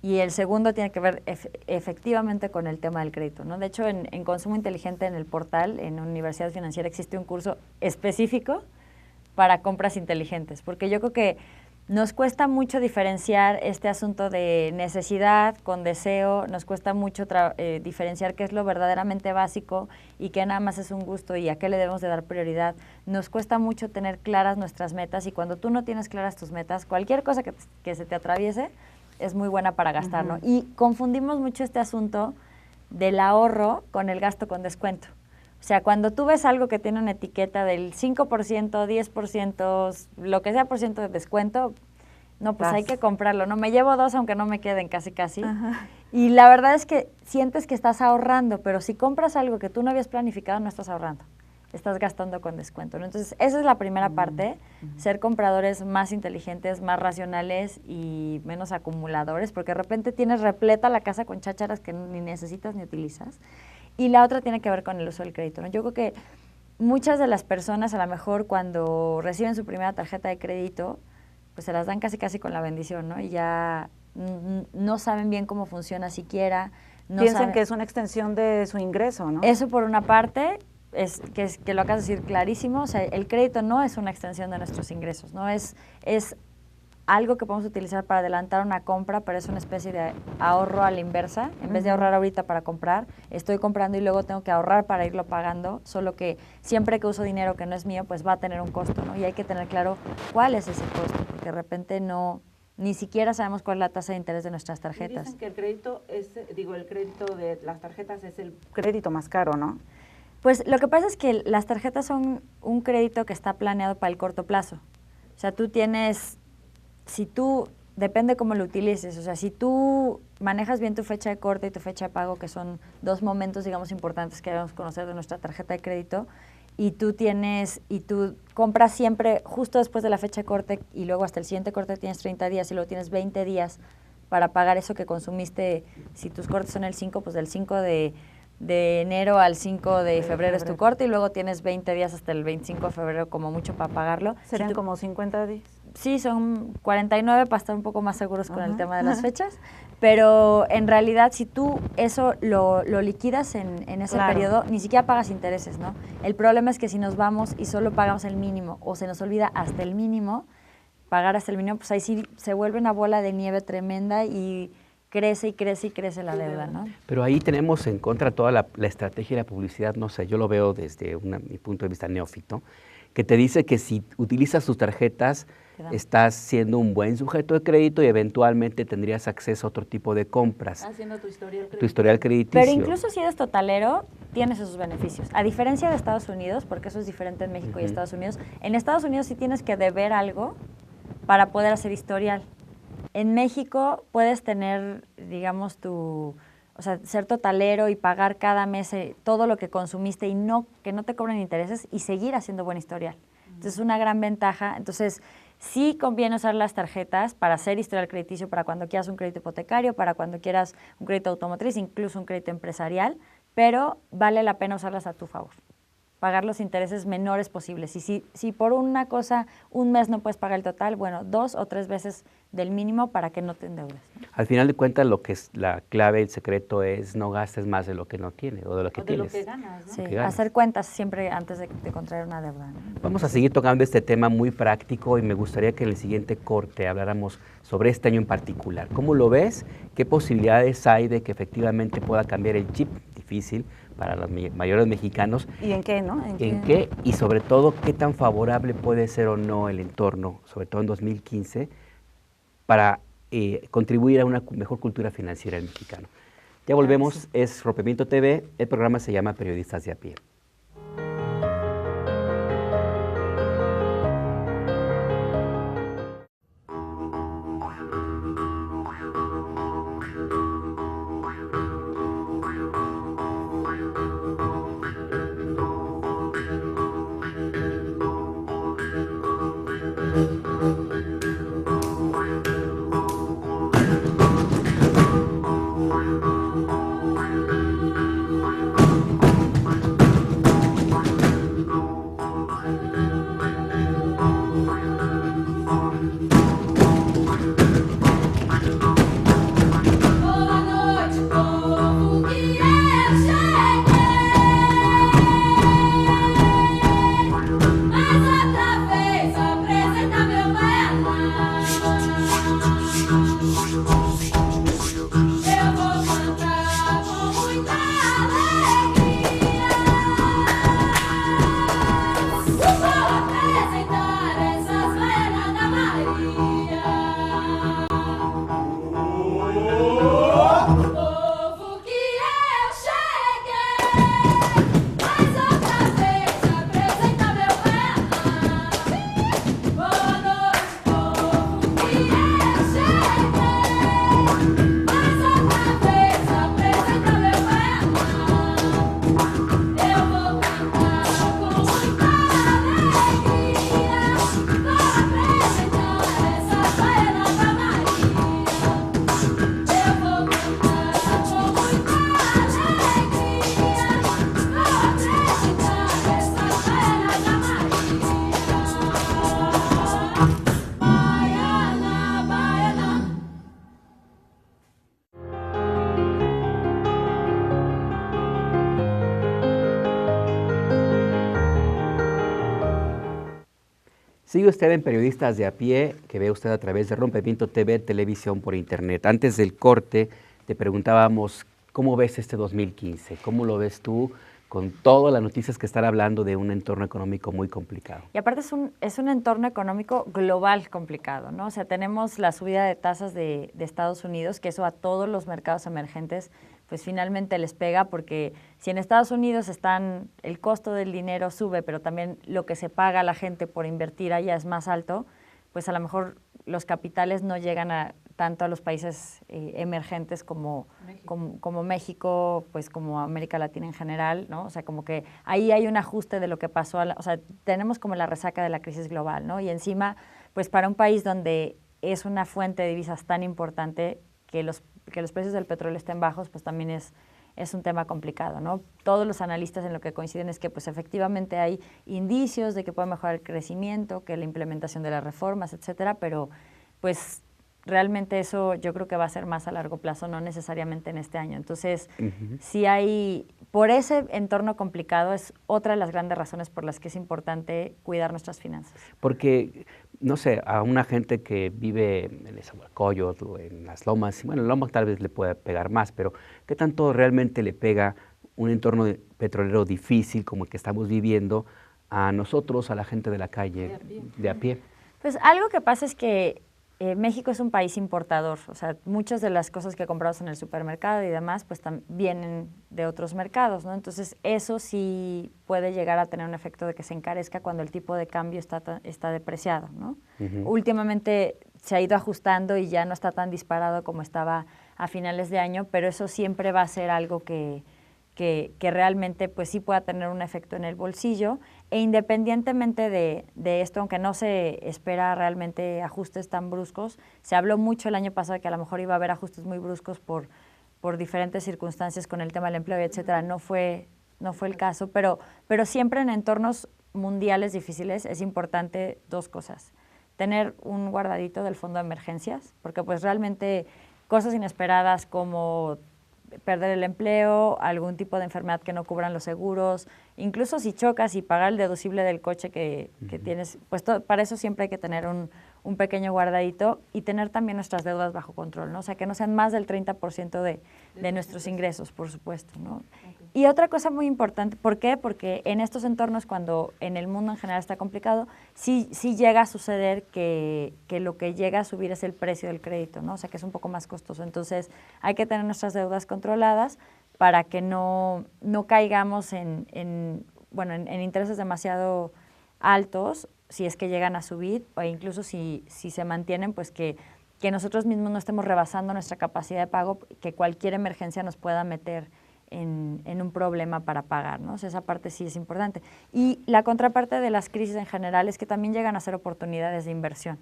S7: y el segundo tiene que ver efectivamente con el tema del crédito, ¿no? De hecho, en Consumo Inteligente, en el portal, en Universidad Financiera, existe un curso específico para compras inteligentes, porque yo creo que nos cuesta mucho diferenciar este asunto de necesidad con deseo, nos cuesta mucho diferenciar qué es lo verdaderamente básico y qué nada más es un gusto y a qué le debemos de dar prioridad. Nos cuesta mucho tener claras nuestras metas, y cuando tú no tienes claras tus metas, cualquier cosa que se te atraviese es muy buena para gastar, ¿no? Y confundimos mucho este asunto del ahorro con el gasto con descuento. O sea, cuando tú ves algo que tiene una etiqueta del 5%, 10%, lo que sea por ciento de descuento, no, pues hay que comprarlo, ¿no? Me llevo 2 aunque no me queden casi. Ajá. Y la verdad es que sientes que estás ahorrando, pero si compras algo que tú no habías planificado, no estás ahorrando. Estás gastando con descuento, ¿no? Entonces, esa es la primera parte, ser compradores más inteligentes, más racionales y menos acumuladores, porque de repente tienes repleta la casa con chácharas que ni necesitas ni utilizas. Y la otra tiene que ver con el uso del crédito, ¿no? Yo creo que muchas de las personas, a lo mejor cuando reciben su primera tarjeta de crédito, pues se las dan casi con la bendición, ¿no? Y ya no saben bien cómo funciona siquiera. No
S2: Piensan que es una extensión de su ingreso, ¿no?
S7: Eso por una parte, que lo acabas de decir clarísimo, o sea, el crédito no es una extensión de nuestros ingresos, ¿no? Es algo que podemos utilizar para adelantar una compra, pero es una especie de ahorro a la inversa. En vez de ahorrar ahorita para comprar, estoy comprando y luego tengo que ahorrar para irlo pagando, solo que siempre que uso dinero que no es mío, pues va a tener un costo, ¿no? Y hay que tener claro cuál es ese costo, porque de repente ni siquiera sabemos cuál es la tasa de interés de nuestras tarjetas.
S2: Dicen que el crédito el crédito de las tarjetas es el crédito más caro, ¿no?
S7: Pues lo que pasa es que las tarjetas son un crédito que está planeado para el corto plazo. O sea, depende cómo lo utilices, o sea, si tú manejas bien tu fecha de corte y tu fecha de pago, que son 2 momentos, digamos, importantes que debemos conocer de nuestra tarjeta de crédito, y tú compras siempre justo después de la fecha de corte y luego hasta el siguiente corte tienes 30 días y luego tienes 20 días para pagar eso que consumiste. Si tus cortes son el 5, pues del 5 de enero al 5 de febrero es tu corte y luego tienes 20 días hasta el 25 de febrero como mucho para pagarlo.
S2: ¿Serían como 50 días?
S7: Sí, son 49 para estar un poco más seguros con el tema de las fechas, pero en realidad si tú eso lo liquidas en ese periodo, ni siquiera pagas intereses, ¿no? El problema es que si nos vamos y solo pagamos el mínimo o se nos olvida hasta el mínimo, pagar hasta el mínimo, pues ahí sí se vuelve una bola de nieve tremenda y crece la deuda, ¿no?
S1: Pero ahí tenemos en contra toda la estrategia de la publicidad, no sé, yo lo veo desde mi punto de vista neófito, que te dice que si utilizas tus tarjetas estás siendo un buen sujeto de crédito y eventualmente tendrías acceso a otro tipo de compras.
S2: Haciendo tu
S1: historial crediticio.
S7: Pero incluso si eres totalero, tienes esos beneficios. A diferencia de Estados Unidos, porque eso es diferente en México y Estados Unidos, en Estados Unidos sí tienes que deber algo para poder hacer historial. En México puedes tener, digamos, ser totalero y pagar cada mes todo lo que consumiste y que no te cobren intereses y seguir haciendo buen historial. Entonces, es una gran ventaja. Entonces, sí conviene usar las tarjetas para hacer historial crediticio, para cuando quieras un crédito hipotecario, para cuando quieras un crédito automotriz, incluso un crédito empresarial, pero vale la pena usarlas a tu favor. Pagar los intereses menores posibles. Y si por una cosa un mes no puedes pagar el total, bueno, 2 o 3 veces del mínimo para que no te endeudes, ¿no?
S1: Al final de cuentas, lo que es la clave, el secreto es no gastes más de lo que no tienes o de lo que tienes.
S2: De lo que ganas, ¿no?
S7: Sí, hacer cuentas siempre antes de contraer una deuda, ¿no?
S1: Vamos a seguir tocando este tema muy práctico y me gustaría que en el siguiente corte habláramos sobre este año en particular. ¿Cómo lo ves? ¿Qué posibilidades hay de que efectivamente pueda cambiar el chip difícil para los mayores mexicanos?
S2: ¿Y en qué, no?
S1: ¿En qué? Y sobre todo, ¿qué tan favorable puede ser o no el entorno, sobre todo en 2015, para contribuir a una mejor cultura financiera del mexicano? Ya volvemos, es Rompimiento TV, el programa se llama Periodistas de a Pie. Sigue usted en Periodistas de a Pie, que ve usted a través de Rompimiento TV, televisión por internet. Antes del corte te preguntábamos, ¿cómo ves este 2015? ¿Cómo lo ves tú con todas las noticias que están hablando de un entorno económico muy complicado?
S7: Y aparte es un entorno económico global complicado, ¿no? O sea, tenemos la subida de tasas de Estados Unidos, que eso a todos los mercados emergentes pues finalmente les pega, porque si en Estados Unidos el costo del dinero sube, pero también lo que se paga a la gente por invertir allá es más alto, pues a lo mejor los capitales no llegan tanto a los países emergentes como México, pues como América Latina en general, ¿no? O sea, como que ahí hay un ajuste de lo que pasó, o sea, tenemos como la resaca de la crisis global, ¿no? Y encima, pues para un país donde es una fuente de divisas tan importante, que los precios del petróleo estén bajos, pues también es un tema complicado, ¿no? Todos los analistas en lo que coinciden es que pues efectivamente hay indicios de que puede mejorar el crecimiento, que la implementación de las reformas, etcétera, pero pues realmente eso yo creo que va a ser más a largo plazo, no necesariamente en este año. Entonces, por ese entorno complicado es otra de las grandes razones por las que es importante cuidar nuestras finanzas.
S1: Porque, no sé, a una gente que vive en Nezahualcóyotl o en las Lomas, bueno, en Lomas tal vez le pueda pegar más, pero ¿qué tanto realmente le pega un entorno petrolero difícil como el que estamos viviendo a nosotros, a la gente de la calle, de a pie?
S7: Pues algo que pasa es que México es un país importador, o sea, muchas de las cosas que compramos en el supermercado y demás, pues vienen de otros mercados, ¿no? Entonces, eso sí puede llegar a tener un efecto de que se encarezca cuando el tipo de cambio está depreciado, ¿no? Últimamente se ha ido ajustando y ya no está tan disparado como estaba a finales de año, pero eso siempre va a ser algo que realmente pues sí pueda tener un efecto en el bolsillo, e independientemente de esto, aunque no se espera realmente ajustes tan bruscos, se habló mucho el año pasado que a lo mejor iba a haber ajustes muy bruscos por diferentes circunstancias con el tema del empleo, etcétera. No fue el caso, pero siempre en entornos mundiales difíciles es importante dos cosas: tener un guardadito del fondo de emergencias, porque pues realmente cosas inesperadas como perder el empleo, algún tipo de enfermedad que no cubran los seguros, incluso si chocas y pagar el deducible del coche que tienes, pues para eso siempre hay que tener un pequeño guardadito y tener también nuestras deudas bajo control, ¿no? O sea, que no sean más del 30% de nuestros ingresos, por supuesto, ¿no? Y otra cosa muy importante, ¿por qué? Porque en estos entornos, cuando en el mundo en general está complicado, sí llega a suceder que lo que llega a subir es el precio del crédito, ¿no? O sea, que es un poco más costoso. Entonces, hay que tener nuestras deudas controladas para que no caigamos en intereses demasiado altos, si es que llegan a subir, o incluso si se mantienen, pues que nosotros mismos no estemos rebasando nuestra capacidad de pago, que cualquier emergencia nos pueda meter en un problema para pagar, ¿no? O sea, esa parte sí es importante. Y la contraparte de las crisis en general es que también llegan a ser oportunidades de inversión,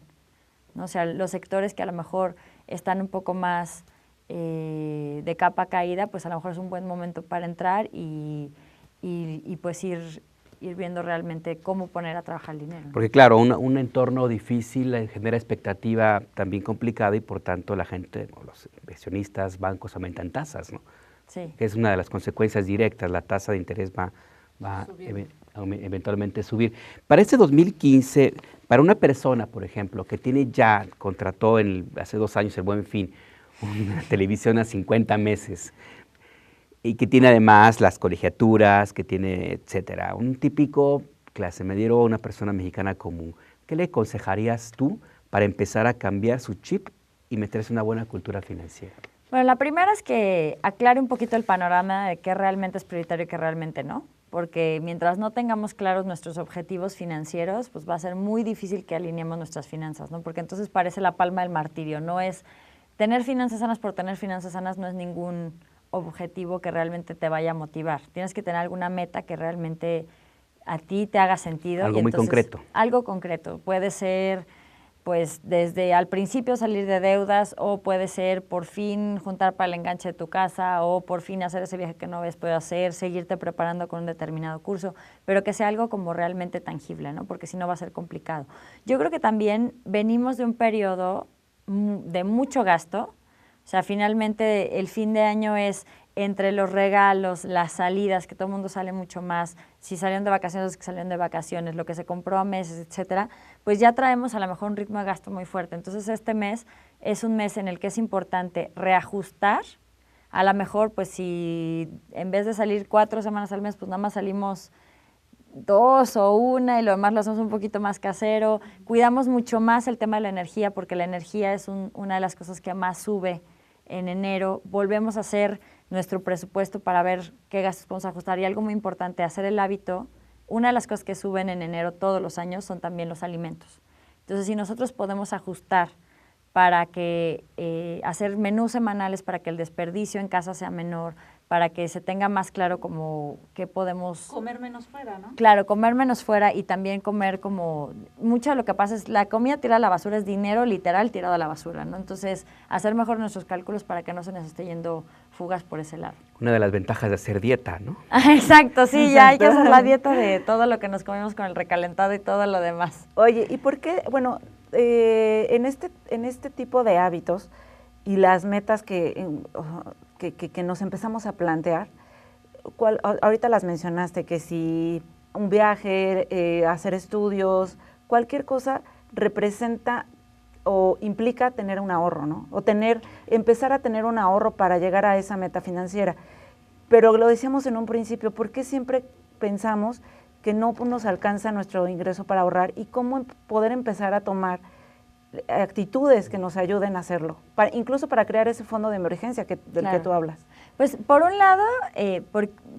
S7: ¿no? O sea, los sectores que a lo mejor están un poco más de capa caída, pues a lo mejor es un buen momento para entrar y pues ir viendo realmente cómo poner a trabajar el dinero, ¿no?
S1: Porque claro, un entorno difícil genera expectativa también complicada y por tanto la gente, los inversionistas, bancos aumentan tasas, ¿no?
S7: Sí.
S1: Que es una de las consecuencias directas, la tasa de interés va eventualmente a subir. Para este 2015, para una persona, por ejemplo, que contrató hace 2 años el Buen Fin, una televisión a 50 meses, y que tiene además las colegiaturas, que tiene, etcétera, un típico clase media o una persona mexicana común, ¿qué le aconsejarías tú para empezar a cambiar su chip y meterse en una buena cultura financiera?
S7: Bueno, la primera es que aclare un poquito el panorama de qué realmente es prioritario y qué realmente no, porque mientras no tengamos claros nuestros objetivos financieros, pues va a ser muy difícil que alineemos nuestras finanzas, ¿no? Porque entonces parece la palma del martirio, no es tener finanzas sanas por tener finanzas sanas, no es ningún objetivo que realmente te vaya a motivar. Tienes que tener alguna meta que realmente a ti te haga sentido.
S1: Algo muy concreto.
S7: Algo concreto. Puede ser, pues, desde al principio salir de deudas, o puede ser por fin juntar para el enganche de tu casa, o por fin hacer ese viaje que no habías podido hacer, seguirte preparando con un determinado curso, pero que sea algo como realmente tangible, ¿no? Porque si no va a ser complicado. Yo creo que también venimos de un periodo de mucho gasto. O sea, finalmente el fin de año es entre los regalos, las salidas, que todo el mundo sale mucho más, si salieron de vacaciones, los que salieron de vacaciones, lo que se compró a meses, etcétera, pues ya traemos a lo mejor un ritmo de gasto muy fuerte. Entonces este mes es un mes en el que es importante reajustar. A lo mejor, pues si en vez de salir 4 semanas al mes, pues nada más salimos 2 o 1 y lo demás lo hacemos un poquito más casero. Cuidamos mucho más el tema de la energía, porque la energía es una de las cosas que más sube en enero. Volvemos a hacer nuestro presupuesto para ver qué gastos podemos ajustar. Y algo muy importante, hacer el hábito. Una de las cosas que suben en enero todos los años son también los alimentos. Entonces, si nosotros podemos ajustar para que hacer menús semanales para que el desperdicio en casa sea menor, para que se tenga más claro como qué podemos...
S2: Comer menos fuera, ¿no?
S7: Claro, comer menos fuera y también comer como... Mucho de lo que pasa es la comida tirada a la basura es dinero literal tirado a la basura, ¿no? Entonces, hacer mejor nuestros cálculos para que no se nos esté yendo fugas por ese lado.
S1: Una de las ventajas de hacer dieta, ¿no?
S7: Exacto, sí, ya hay que hacer la dieta de todo lo que nos comemos con el recalentado y todo lo demás.
S2: Oye, ¿y por qué? Bueno, en este tipo de hábitos y las metas que nos empezamos a plantear, ahorita las mencionaste, que si un viaje, hacer estudios, cualquier cosa representa o implica tener un ahorro, ¿no? O empezar a tener un ahorro para llegar a esa meta financiera. Pero lo decíamos en un principio, ¿por qué siempre pensamos que no nos alcanza nuestro ingreso para ahorrar y cómo poder empezar a tomar actitudes que nos ayuden a hacerlo, incluso para crear ese fondo de emergencia del que tú hablas?
S7: Pues por un lado,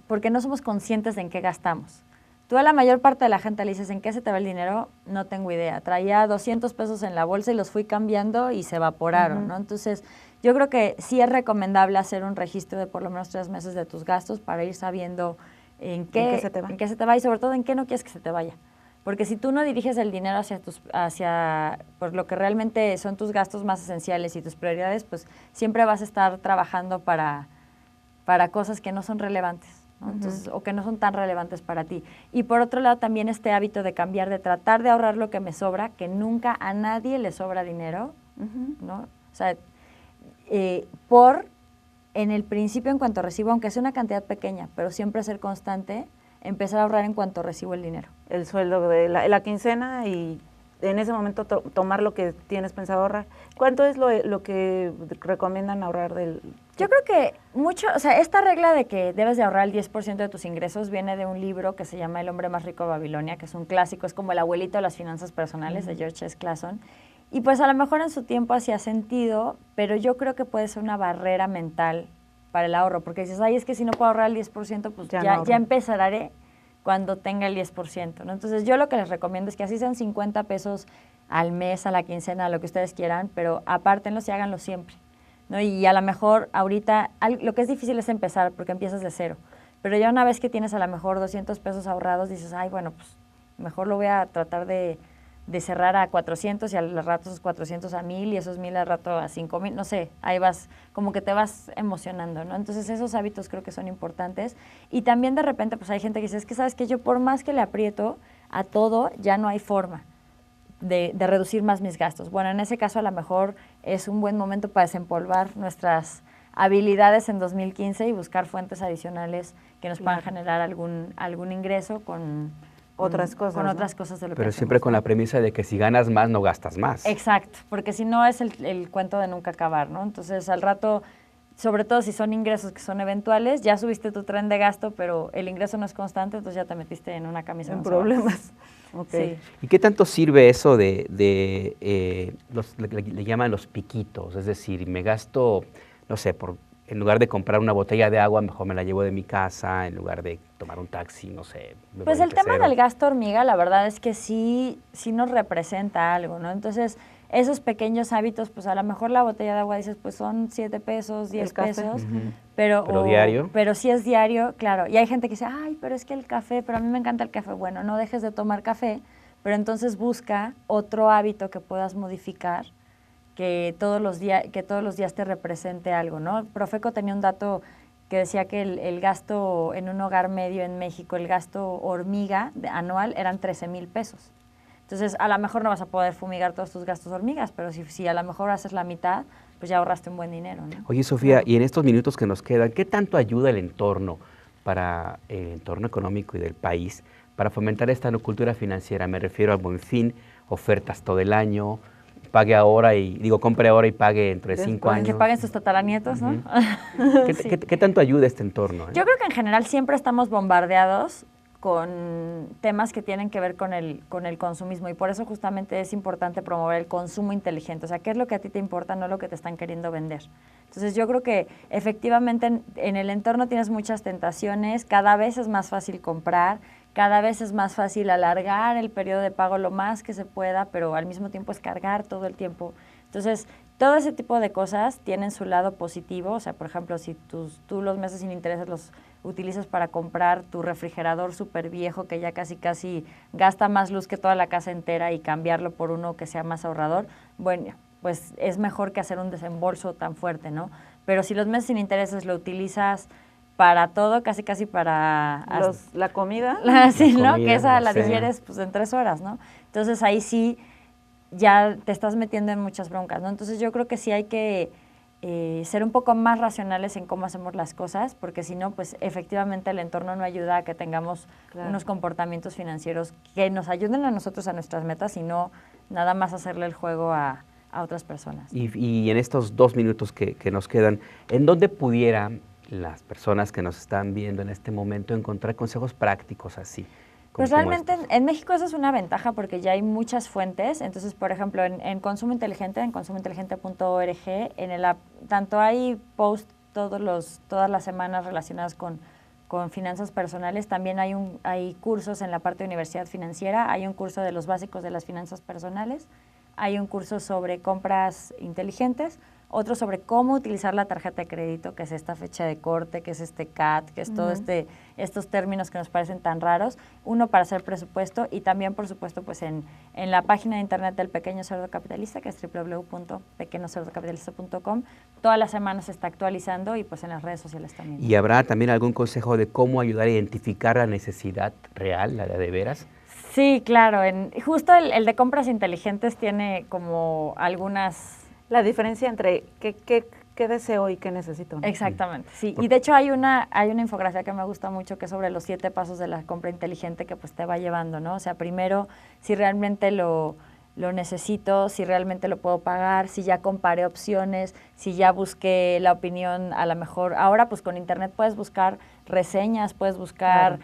S7: porque no somos conscientes de en qué gastamos. Tú a la mayor parte de la gente le dices, ¿en qué se te va el dinero? No tengo idea. Traía 200 pesos en la bolsa y los fui cambiando y se evaporaron, ¿no? Entonces, yo creo que sí es recomendable hacer un registro de por lo menos 3 meses de tus gastos para ir sabiendo en qué se te va y sobre todo en qué no quieres que se te vaya. Porque si tú no diriges el dinero hacia pues, lo que realmente son tus gastos más esenciales y tus prioridades, pues siempre vas a estar trabajando para cosas que no son relevantes, ¿no? Entonces, o que no son tan relevantes para ti. Y por otro lado también este hábito de cambiar, de tratar de ahorrar lo que me sobra, que nunca a nadie le sobra dinero, ¿no? O sea, en el principio, en cuanto recibo, aunque sea una cantidad pequeña, pero siempre ser constante, empezar a ahorrar en cuanto recibo el dinero.
S2: El sueldo de la quincena y en ese momento tomar lo que tienes pensado ahorrar. ¿Cuánto es lo que recomiendan ahorrar del...?
S7: Yo creo que mucho, o sea, esta regla de que debes de ahorrar el 10% de tus ingresos viene de un libro que se llama El hombre más rico de Babilonia, que es un clásico, es como el abuelito de las finanzas personales de George S. Clason. Y pues a lo mejor en su tiempo hacía sentido, pero yo creo que puede ser una barrera mental para el ahorro, porque dices, ay, es que si no puedo ahorrar el 10%, pues ya empezaré cuando tenga el 10%, ¿no? Entonces yo lo que les recomiendo es que así sean 50 pesos al mes, a la quincena, lo que ustedes quieran, pero apártenlos y háganlo siempre, ¿no? Y a lo mejor ahorita, lo que es difícil es empezar, porque empiezas de cero, pero ya una vez que tienes a lo mejor 200 pesos ahorrados, dices, ay, bueno, pues mejor lo voy a tratar de cerrar a 400 y al rato esos 400 a 1000 y esos 1000 al rato a 5000, no sé, ahí vas, como que te vas emocionando, ¿no? Entonces esos hábitos creo que son importantes y también de repente pues hay gente que dice, es que sabes que yo por más que le aprieto a todo, ya no hay forma de reducir más mis gastos. Bueno, en ese caso a lo mejor es un buen momento para desempolvar nuestras habilidades en 2015 y buscar fuentes adicionales que nos puedan generar algún ingreso con otras cosas,
S2: ¿no?
S7: Otras cosas de lo
S1: Pero
S7: que
S1: siempre
S7: hacemos.
S1: con la premisa de que si ganas más, no gastas más.
S7: Exacto, porque si no es el cuento de nunca acabar, ¿no? Entonces, al rato, sobre todo si son ingresos que son eventuales, ya subiste tu tren de gasto, pero el ingreso no es constante, entonces ya te metiste en una camisa
S2: en
S7: de
S2: problemas. Okay.
S7: Sí.
S1: ¿Y qué tanto sirve eso le llaman los piquitos? Es decir, me gasto, no sé, en lugar de comprar una botella de agua, mejor me la llevo de mi casa, en lugar de tomar un taxi, no sé.
S7: Pues el tema del gasto hormiga, la verdad es que sí nos representa algo, ¿no? Entonces, esos pequeños hábitos, pues a lo mejor la botella de agua dices, pues son 7 pesos, 10 pesos. Pero
S1: diario.
S7: Pero si es diario, claro. Y hay gente que dice, ay, pero es que el café, pero a mí me encanta el café. Bueno, no dejes de tomar café, pero entonces busca otro hábito que puedas modificar que todos los días te represente algo, ¿no? Profeco tenía un dato que decía que el gasto en un hogar medio en México, el gasto hormiga anual eran 13,000 pesos. Entonces, a lo mejor no vas a poder fumigar todos tus gastos hormigas, pero si a lo mejor haces la mitad, pues ya ahorraste un buen dinero, ¿no?
S1: Oye, Sofía, y en estos minutos que nos quedan, ¿qué tanto ayuda el entorno para el entorno económico y del país para fomentar esta no cultura financiera? Me refiero al Buen Fin, ofertas todo el año, pague ahora compre ahora y pague dentro de 5 años.
S7: Que paguen sus tataranietos, ¿no?
S1: Sí. ¿Qué tanto ayuda este entorno?
S7: Yo creo que en general siempre estamos bombardeados con temas que tienen que ver con el consumismo, y por eso justamente es importante promover el consumo inteligente. O sea, ¿qué es lo que a ti te importa, no lo que te están queriendo vender? Entonces yo creo que efectivamente en el entorno tienes muchas tentaciones, cada vez es más fácil comprar, cada vez es más fácil alargar el periodo de pago lo más que se pueda, pero al mismo tiempo es cargar todo el tiempo. Entonces, todo ese tipo de cosas tienen su lado positivo. O sea, por ejemplo, si tú los meses sin intereses los utilizas para comprar tu refrigerador súper viejo que ya casi gasta más luz que toda la casa entera y cambiarlo por uno que sea más ahorrador, bueno, pues es mejor que hacer un desembolso tan fuerte, ¿no? Pero si los meses sin intereses lo utilizas para todo, casi para...
S2: La comida.
S7: Sí, ¿no?
S1: Comida,
S7: Que esa la
S1: cena.
S7: digieres pues en 3 horas, ¿no? Entonces ahí sí ya te estás metiendo en muchas broncas, ¿no? Entonces yo creo que sí hay que ser un poco más racionales en cómo hacemos las cosas, porque si no, pues efectivamente el entorno no ayuda a que tengamos unos comportamientos financieros que nos ayuden a nosotros a nuestras metas y no nada más hacerle el juego a otras personas.
S1: Y en estos 2 minutos que nos quedan, ¿en dónde pudieran las personas que nos están viendo en este momento encontrar consejos prácticos así?
S7: Pues realmente en México eso es una ventaja porque ya hay muchas fuentes. Entonces, por ejemplo, en Consumo Inteligente, en consumointeligente.org, tanto hay posts todas las semanas relacionados con finanzas personales, también hay cursos en la parte de universidad financiera, hay un curso de los básicos de las finanzas personales, hay un curso sobre compras inteligentes, otro sobre cómo utilizar la tarjeta de crédito, que es esta fecha de corte, que es este CAT, que es todo estos términos que nos parecen tan raros, uno para hacer presupuesto y también, por supuesto, pues en la página de internet del Pequeño Cerdo Capitalista, que es www.pequeñocerdocapitalista.com, todas las semanas se está actualizando y pues en las redes sociales también.
S1: ¿Y habrá también algún consejo de cómo ayudar a identificar la necesidad real, la de veras?
S7: Sí, claro. Justo el de compras inteligentes tiene como algunas...
S2: La diferencia entre qué deseo y qué necesito, ¿no?
S7: Exactamente, sí. Y de hecho hay una infografía que me gusta mucho que es sobre los 7 pasos de la compra inteligente que pues te va llevando, ¿no? O sea, primero, si realmente lo necesito, si realmente lo puedo pagar, si ya comparé opciones, si ya busqué la opinión, a lo mejor ahora pues con internet puedes buscar reseñas, puedes buscar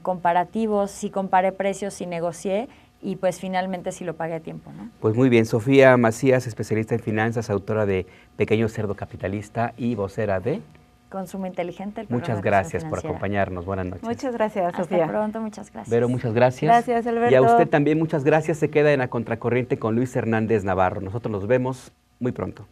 S7: comparativos, si comparé precios, si negocié, y pues finalmente sí lo pagué a tiempo, ¿no?
S1: Pues muy bien, Sofía Macías, especialista en finanzas, autora de Pequeño Cerdo Capitalista y vocera de
S7: Consumo Inteligente.
S1: Muchas gracias por acompañarnos, buenas noches.
S2: Muchas gracias, Sofía.
S7: Hasta pronto, muchas gracias.
S1: Vero, muchas gracias.
S2: Gracias, Alberto.
S1: Y a usted también muchas gracias, se queda en La Contracorriente con Luis Hernández Navarro. Nosotros nos vemos muy pronto.